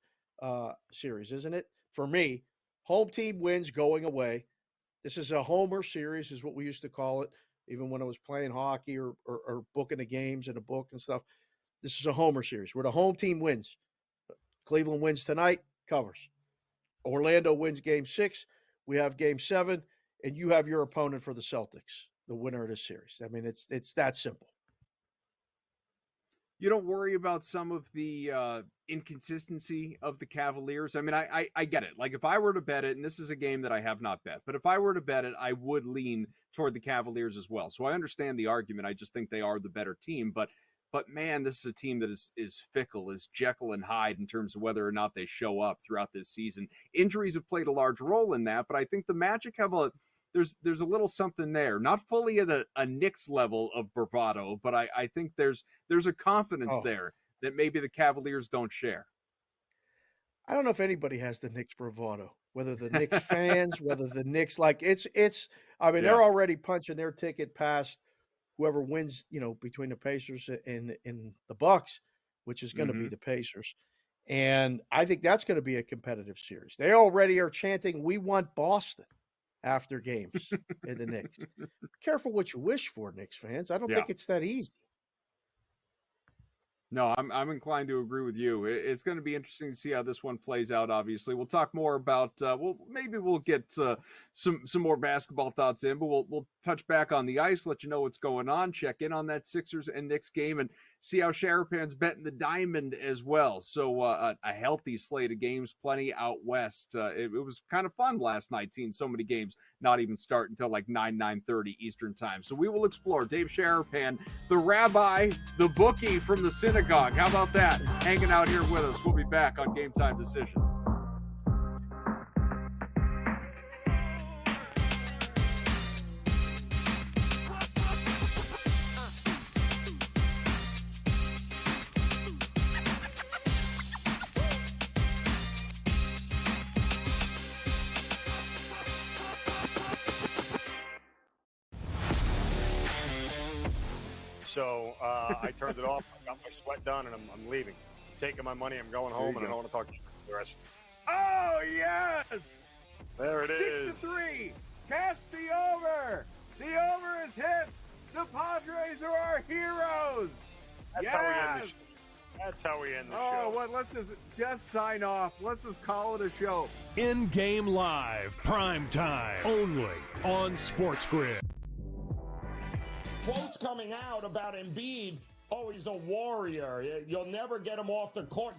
series, isn't it? For me, home team wins going away. This is a homer series, is what we used to call it, even when I was playing hockey or booking the games in a book and stuff. This is a homer series where the home team wins. Cleveland wins tonight, covers. Orlando wins game 6. We have game 7, and you have your opponent for the Celtics, the winner of this series. I mean, it's that simple. You don't worry about some of the inconsistency of the Cavaliers. I mean, I get it. Like, if I were to bet it, and this is a game that I have not bet, but if I were to bet it, I would lean toward the Cavaliers as well. So I understand the argument. I just think they are the better team. But man, this is a team that is fickle, is Jekyll and Hyde in terms of whether or not they show up throughout this season. Injuries have played a large role in that, but I think the Magic have there's a little something there. Not fully at a Knicks level of bravado, but I think there's a confidence there that maybe the Cavaliers don't share. I don't know if anybody has the Knicks bravado, whether the Knicks fans, whether the Knicks, like it's I mean, they're already punching their ticket past whoever wins, between the Pacers and the Bucks, which is going to be the Pacers. And I think that's going to be a competitive series. They already are chanting, "We want Boston," after games in the Knicks. Careful what you wish for, Knicks fans. I don't think it's that easy. No, I'm inclined to agree with you. It's going to be interesting to see how this one plays out. Obviously, we'll talk more about. Maybe we'll get some more basketball thoughts in, but we'll touch back on the ice, let you know what's going on, check in on that Sixers and Knicks game, and see how Sharapan's betting the diamond as well. So a healthy slate of games, plenty out west. It was kind of fun last night seeing so many games not even start until like 9:30 Eastern time. So we will explore Dave Sharapan, the rabbi, the bookie from the synagogue. How about that? Hanging out here with us. We'll be back on Game Time Decisions. So I turned it off. I got my sweat done, and I'm leaving. I'm taking my money. I'm going home, and I don't want to talk to you the rest. Oh, yes! There it is. 6-3. Catch the over. The over is hit. The Padres are our heroes. That's how we end the show. That's how we end the show. Oh, what? Let's just sign off. Let's just call it a show. In-game live, prime time, only on SportsGrid. Quotes coming out about Embiid. Oh, he's a warrior. You'll never get him off the court.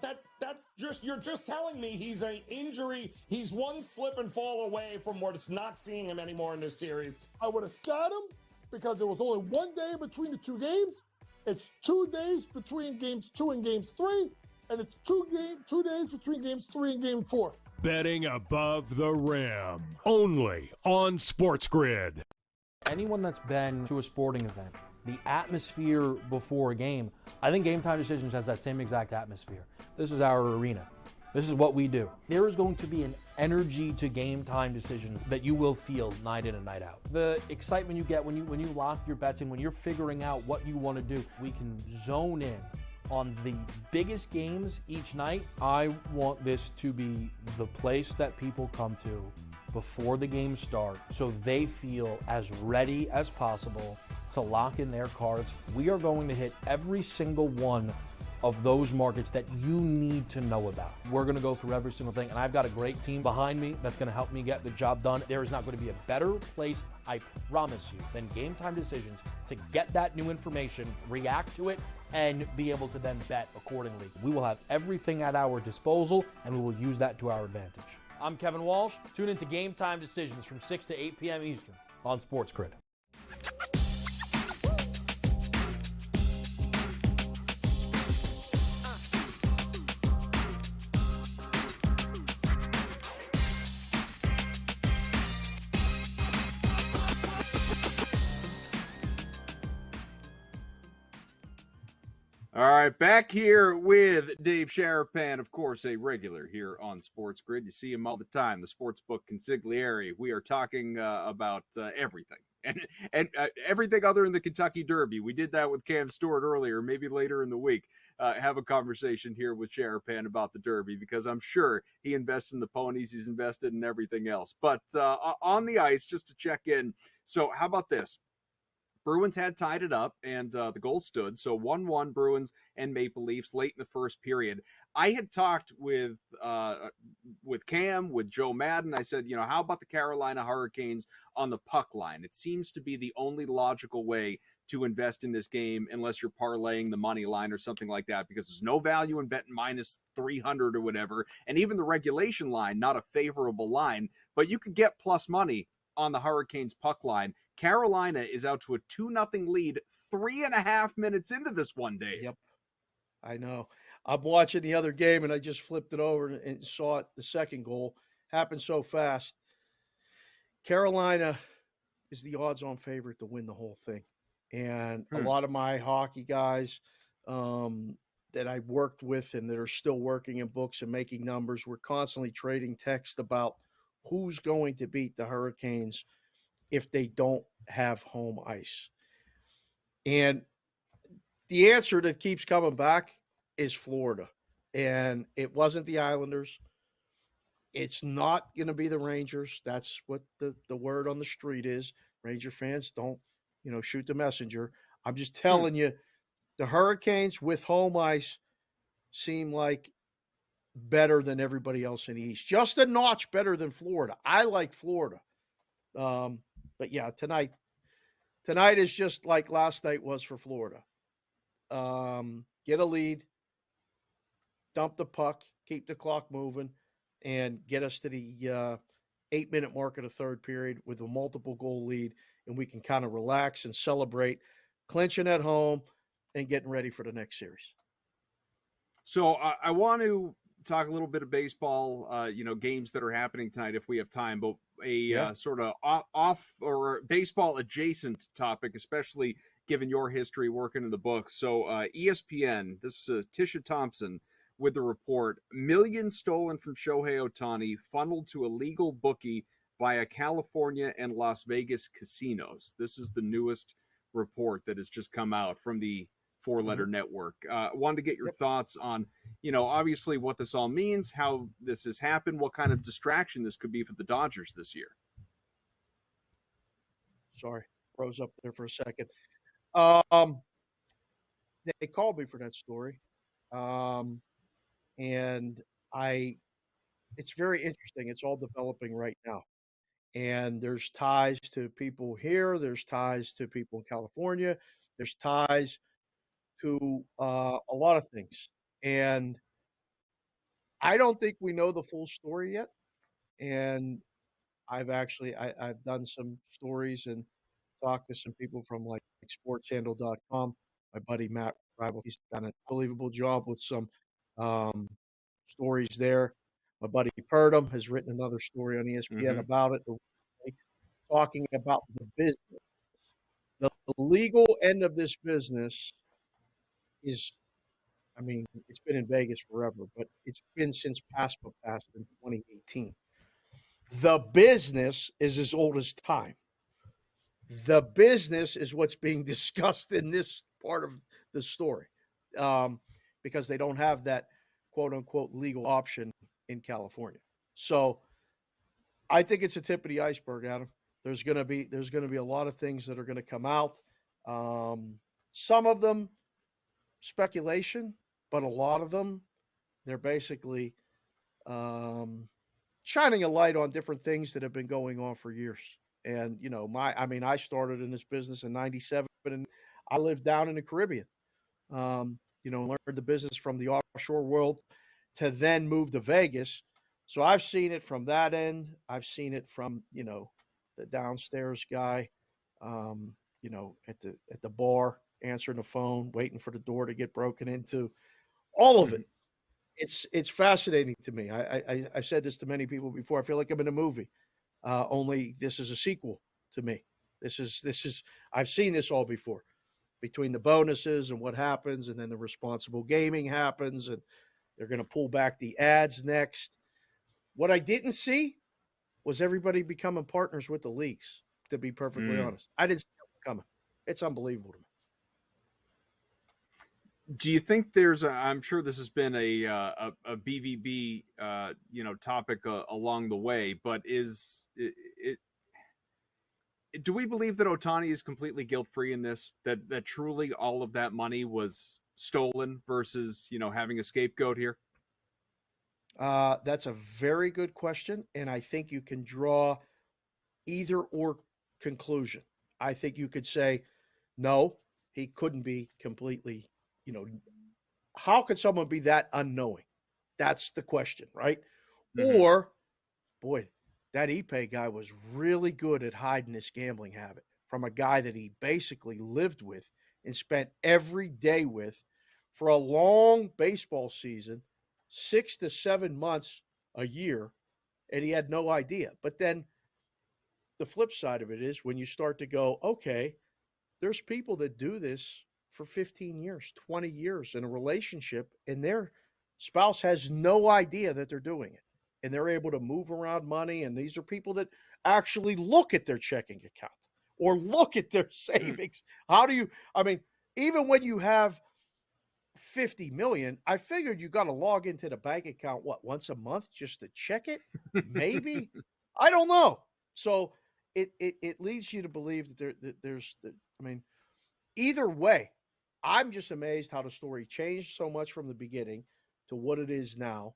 You're just telling me he's an injury. He's one slip and fall away from not seeing him anymore in this series. I would have sat him because there was only one day between the two games. It's 2 days between games 2 and games 3, and it's 2 days between games 3 and game 4. Betting above the rim, only on SportsGrid. Anyone that's been to a sporting event, the atmosphere before a game, I think Game Time Decisions has that same exact atmosphere. This is our arena. This is what we do. There is going to be an energy to Game Time Decisions that you will feel night in and night out. The excitement you get when you lock your bets in, when you're figuring out what you want to do, we can zone in on the biggest games each night. I want this to be the place that people come to before the games start so they feel as ready as possible to lock in their cards. We are going to hit every single one of those markets that you need to know about. We're going to go through every single thing, and I've got a great team behind me that's going to help me get the job done. There is not going to be a better place, I promise you, than Game Time Decisions to get that new information, react to it, and be able to then bet accordingly. We will have everything at our disposal, and we will use that to our advantage. I'm Kevin Walsh. Tune into Game Time Decisions from 6 to 8 p.m. Eastern on SportsGrid. All right, back here with Dave Sharapan, of course, a regular here on SportsGrid. You see him all the time, the sportsbook consigliere. We are talking about everything and everything other than the Kentucky Derby. We did that with Cam Stewart earlier. Maybe later in the week, have a conversation here with Sharapan about the Derby because I'm sure he invests in the ponies. He's invested in everything else. But on the ice, just to check in. So how about this? Bruins had tied it up, and the goal stood. So 1-1 Bruins and Maple Leafs late in the first period. I had talked with Cam, with Joe Madden. I said, how about the Carolina Hurricanes on the puck line? It seems to be the only logical way to invest in this game unless you're parlaying the money line or something like that, because there's no value in betting minus 300 or whatever. And even the regulation line, not a favorable line, but you could get plus money on the Hurricanes puck line. Carolina is out to a 2-0 lead 3.5 minutes into this one, Dave. Yep. I know. I'm watching the other game, and I just flipped it over and saw it. The second goal happened so fast. Carolina is the odds-on favorite to win the whole thing. And a lot of my hockey guys that I worked with and that are still working in books and making numbers, we're constantly trading text about who's going to beat the Hurricanes if they don't have home ice. And the answer that keeps coming back is Florida. And it wasn't the Islanders. It's not going to be the Rangers. That's what the word on the street is. Ranger fans, don't, shoot the messenger. I'm just telling you, the Hurricanes with home ice seem like better than everybody else in the East. Just a notch better than Florida. I like Florida. But yeah, tonight is just like last night was for Florida. Get a lead, dump the puck, keep the clock moving, and get us to the 8-minute mark of the third period with a multiple goal lead, and we can kind of relax and celebrate, clinching at home and getting ready for the next series. So I want to talk a little bit of baseball, games that are happening tonight if we have time, but sort of off or baseball adjacent topic, especially given your history working in the books. So ESPN, this is Tisha Thompson with the report, millions stolen from Shohei Ohtani funneled to a legal bookie via California and Las Vegas casinos. This is the newest report that has just come out from the four-letter network. Wanted to get your thoughts on, obviously what this all means, how this has happened, what kind of distraction this could be for the Dodgers this year. Sorry, froze up there for a second. They called me for that story. And it's very interesting. It's all developing right now. And there's ties to people here. There's ties to people in California. There's ties to a lot of things. And I don't think we know the full story yet. And I've done some stories and talked to some people from like sportshandle.com. My buddy Matt Rival, he's done an unbelievable job with some stories there. My buddy Purdom has written another story on ESPN about it, talking about the business. The legal end of this business is, it's been in Vegas forever, but it's been since PASPA passed in 2018. The business is as old as time. The business is what's being discussed in this part of the story, because they don't have that quote unquote legal option in California. So I think it's a tip of the iceberg, Adam. There's going to be a lot of things that are going to come out. Some of them speculation, but a lot of them, they're basically shining a light on different things that have been going on for years. And, I started in this business in 97 and I lived down in the Caribbean, learned the business from the offshore world to then move to Vegas. So I've seen it from that end. I've seen it from, the downstairs guy, at the bar, answering the phone, waiting for the door to get broken into, all of it. It's fascinating to me. I've said this to many people before. I feel like I'm in a movie. Only this is a sequel to me. This is I've seen this all before. between the bonuses and what happens, and then the responsible gaming happens, and they're going to pull back the ads next. What I didn't see was everybody becoming partners with the leagues, to be perfectly honest. I didn't see it coming. It's unbelievable to me. Do you think there's I'm sure this has been a BVB topic along the way, but do we believe that Ohtani is completely guilt-free in this, that truly all of that money was stolen versus having a scapegoat here? That's a very good question, and I think you can draw either or conclusion. I think you could say, no, he couldn't be completely, how could someone be that unknowing? That's the question, right? Mm-hmm. Or, boy, that Ipe guy was really good at hiding his gambling habit from a guy that he basically lived with and spent every day with for a long baseball season, 6 to 7 months a year, and he had no idea. But then the flip side of it is when you start to go, okay, there's people that do this for 15 years, 20 years in a relationship, and their spouse has no idea that they're doing it. And they're able to move around money. And these are people that actually look at their checking account or look at their savings. Even when you have 50 million, I figured you got to log into the bank account, once a month just to check it? Maybe. I don't know. So it leads you to believe that there's either way, I'm just amazed how the story changed so much from the beginning to what it is now.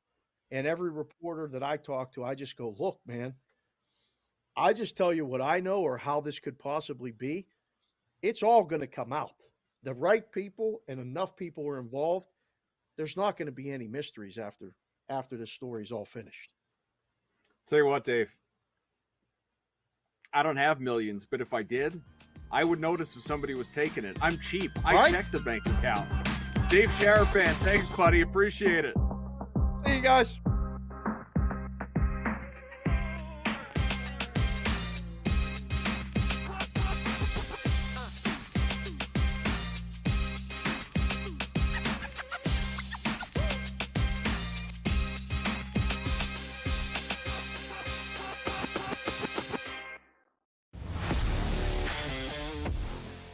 And every reporter that I talk to, I just go, look, man, I just tell you what I know or how this could possibly be. It's all going to come out. The right people and enough people are involved. There's not going to be any mysteries after the story's all finished. Tell you what, Dave, I don't have millions, but if I did, I would notice if somebody was taking it. I'm cheap. I check the bank account. Dave Sharafan, thanks, buddy. Appreciate it. See you guys.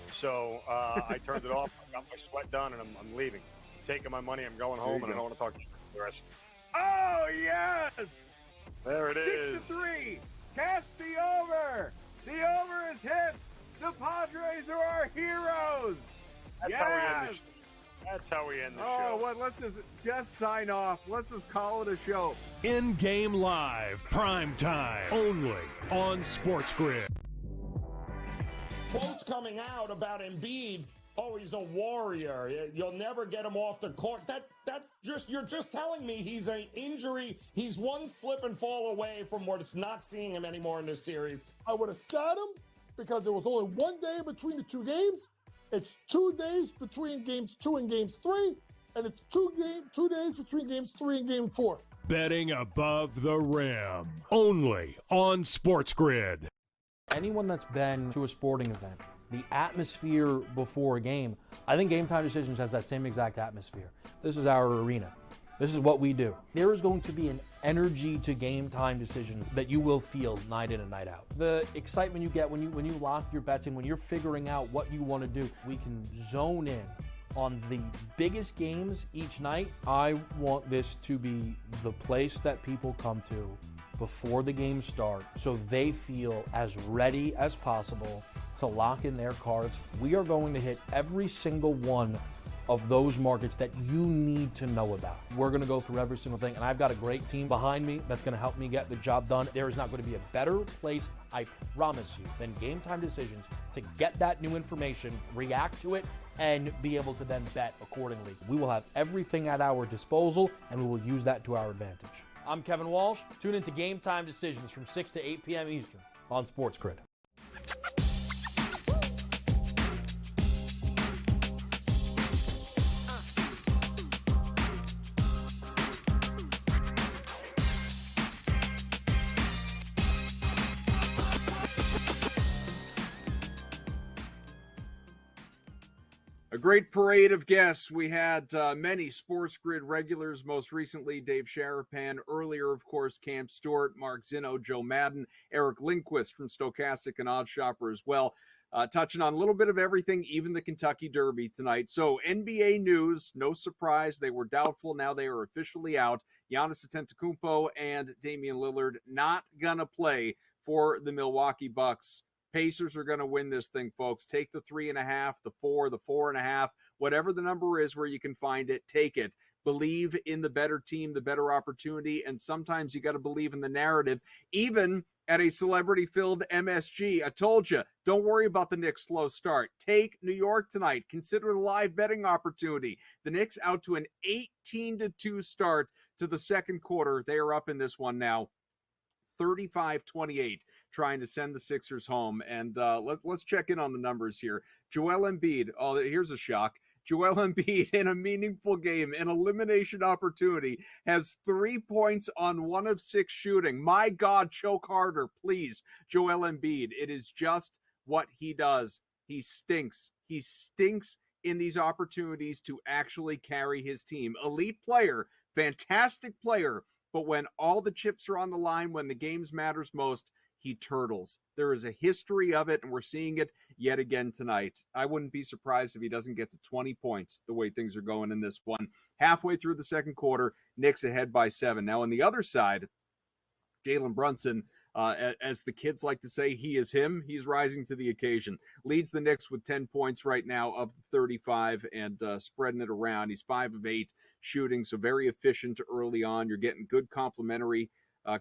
So I turned it off. I got my sweat done, and I'm leaving. I'm taking my money. I'm going home, and I don't want to talk to you the rest. Oh, yes! There it is. 6-3. Catch the over. The over is hit. The Padres are our heroes. That's how we end the show. That's how we end the show. Oh, what? Let's just sign off. Let's just call it a show. In-game live, prime time, only on SportsGrid. Quotes coming out about Embiid. Oh, he's a warrior. You'll never get him off the court. You're just telling me he's an injury. He's one slip and fall away from not seeing him anymore in this series. I would have sat him because there was only 1 day between the two games. It's 2 days between games 2 and games 3, and it's 2 days between games 3 and game 4. Betting above the rim, only on SportsGrid. Anyone that's been to a sporting event, the atmosphere before a game, I think GameTime Decisions has that same exact atmosphere. This is our arena. This is what we do. There is going to be an energy to GameTime Decisions that you will feel night in and night out. The excitement you get when you lock your bets in, when you're figuring out what you want to do, we can zone in on the biggest games each night. I want this to be the place that people come to before the games start so they feel as ready as possible to lock in their cards. We are going to hit every single one of those markets that you need to know about. We're going to go through every single thing, and I've got a great team behind me that's going to help me get the job done. There is not going to be a better place, I promise you, than GameTime Decisions to get that new information, react to it, and be able to then bet accordingly. We will have everything at our disposal, and we will use that to our advantage. I'm Kevin Walsh. Tune into GameTime Decisions from 6 to 8 p.m. Eastern on SportsGrid. great parade of guests. We had many SportsGrid regulars, most recently Dave Sharapan. Earlier, of course, Cam Stewart, Mark Zinno, Joe Madden, Eric Lindquist from Stochastic and OddsShopper as well. Touching on a little bit of everything, even the Kentucky Derby tonight. So NBA news, no surprise. They were doubtful. Now they are officially out. Giannis Antetokounmpo and Damian Lillard not going to play for the Milwaukee Bucks. Pacers are going to win this thing, folks. Take the 3.5, the 4, the 4.5, whatever the number is where you can find it, take it. Believe in the better team, the better opportunity, and sometimes you got to believe in the narrative, even at a celebrity-filled MSG. I told you, don't worry about the Knicks' slow start. Take New York tonight. Consider the live betting opportunity. The Knicks out to an 18-2 start to the second quarter. They are up in this one now, 35-28, trying to send the Sixers home. And let's check in on the numbers here. Joel Embiid, oh, here's a shock. Joel Embiid in a meaningful game, an elimination opportunity, has 3 points on 1 of 6 shooting. My God, choke harder, please. Joel Embiid, it is just what he does. He stinks. He stinks in these opportunities to actually carry his team. Elite player, fantastic player, but when all the chips are on the line, when the games matters most, he turtles. There is a history of it, and we're seeing it yet again tonight. I wouldn't be surprised if he doesn't get to 20 points the way things are going in this one. Halfway through the second quarter, Knicks ahead by 7. Now, on the other side, Jalen Brunson, as the kids like to say, he is him. He's rising to the occasion. Leads the Knicks with 10 points right now of the 35 and spreading it around. He's 5 of 8 shooting, so very efficient early on. You're getting good complementary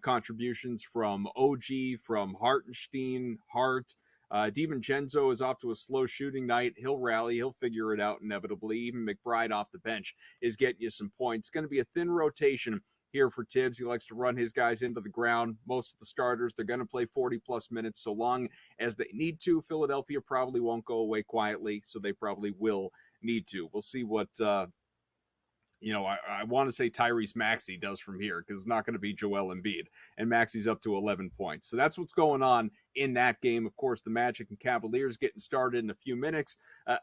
contributions from OG, from Hartenstein, Hart. DiVincenzo is off to a slow shooting night. He'll rally. He'll figure it out inevitably. Even McBride off the bench is getting you some points. It's going to be a thin rotation here for Tibbs. He likes to run his guys into the ground. Most of the starters, they're going to play 40-plus minutes so long as they need to. Philadelphia probably won't go away quietly, so they probably will need to. We'll see what I want to say Tyrese Maxey does from here, because it's not going to be Joel Embiid, and Maxey's up to 11 points. So that's what's going on in that game. Of course, the Magic and Cavaliers getting started in a few minutes.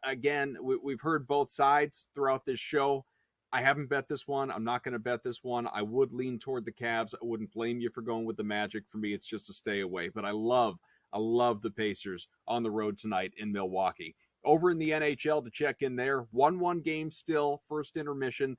Again, we've heard both sides throughout this show. I haven't bet this one. I'm not going to bet this one. I would lean toward the Cavs. I wouldn't blame you for going with the Magic. For me, it's just a stay away. But I love the Pacers on the road tonight in Milwaukee. Over in the NHL, to check in there, 1-1 game still, first intermission.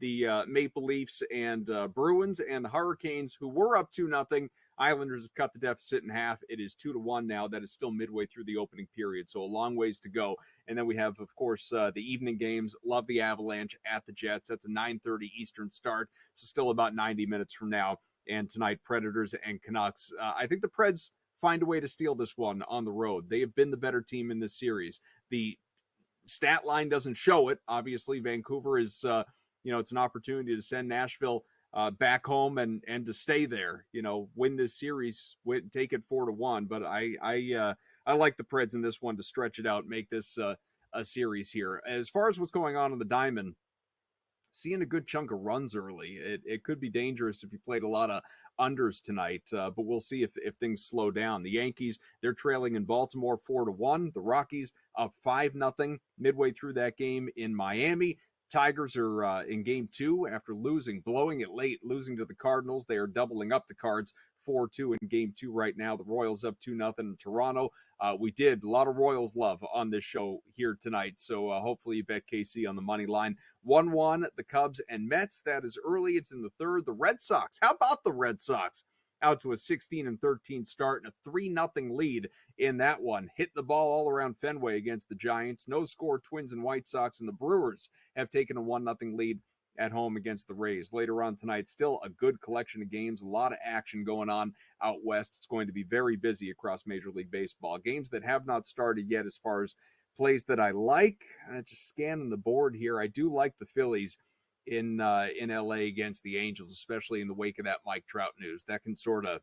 The Maple Leafs and Bruins and the Hurricanes, who were up 2-0. Islanders have cut the deficit in half. It is 2-1 now. That is still midway through the opening period, so a long ways to go. And then we have, of course, the evening games. Love the Avalanche at the Jets. That's a 9:30 Eastern start, so still about 90 minutes from now. And tonight, Predators and Canucks. I think the Preds find a way to steal this one on the road. They have been the better team in this series. The stat line doesn't show it. Obviously, Vancouver is... it's an opportunity to send Nashville back home and to stay there. Win this series, take it 4-1. But I like the Preds in this one to stretch it out, make this a series here. As far as what's going on the diamond, seeing a good chunk of runs early. It could be dangerous if you played a lot of unders tonight, but we'll see if things slow down. The Yankees, they're trailing in Baltimore 4-1. The Rockies up 5-0 midway through that game in Miami. Tigers are in game 2 after blowing it late, losing to the Cardinals. They are doubling up the Cards 4-2 in game 2 right now. The Royals up 2-0 in Toronto. We did a lot of Royals love on this show here tonight, so hopefully you bet KC on the money line. 1-1, the Cubs and Mets. That is early. It's in the third. The Red Sox. How about the Red Sox? Out to a 16-13 start and a 3-0 lead in that one. Hit the ball all around Fenway against the Giants. No score Twins and White Sox, and the Brewers have taken a 1-0 lead at home against the Rays. Later on tonight, still a good collection of games, a lot of action going on out west. It's going to be very busy across Major League Baseball. Games that have not started yet as far as plays that I like. Just scanning the board here. I do like the Phillies in LA against the Angels, especially in the wake of that Mike Trout news. That can sort of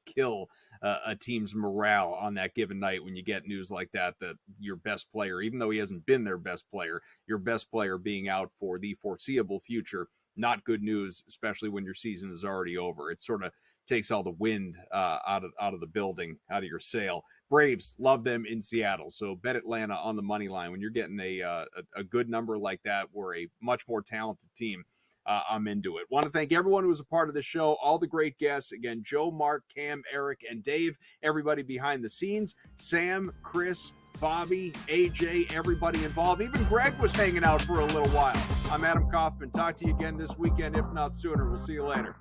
kill a team's morale on that given night when you get news like that your best player, even though he hasn't been their best player, your best player being out for the foreseeable future not good news, especially when your season is already over. It sort of takes all the wind out of the building, out of your sail. Braves, love them in Seattle. So bet Atlanta on the money line. When you're getting a good number like that, we're a much more talented team. I'm into it. Want to thank everyone who was a part of the show, all the great guests. Again, Joe, Mark, Cam, Eric, and Dave, everybody behind the scenes, Sam, Chris, Bobby, AJ, everybody involved. Even Greg was hanging out for a little while. I'm Adam Kaufman. Talk to you again this weekend, if not sooner. We'll see you later.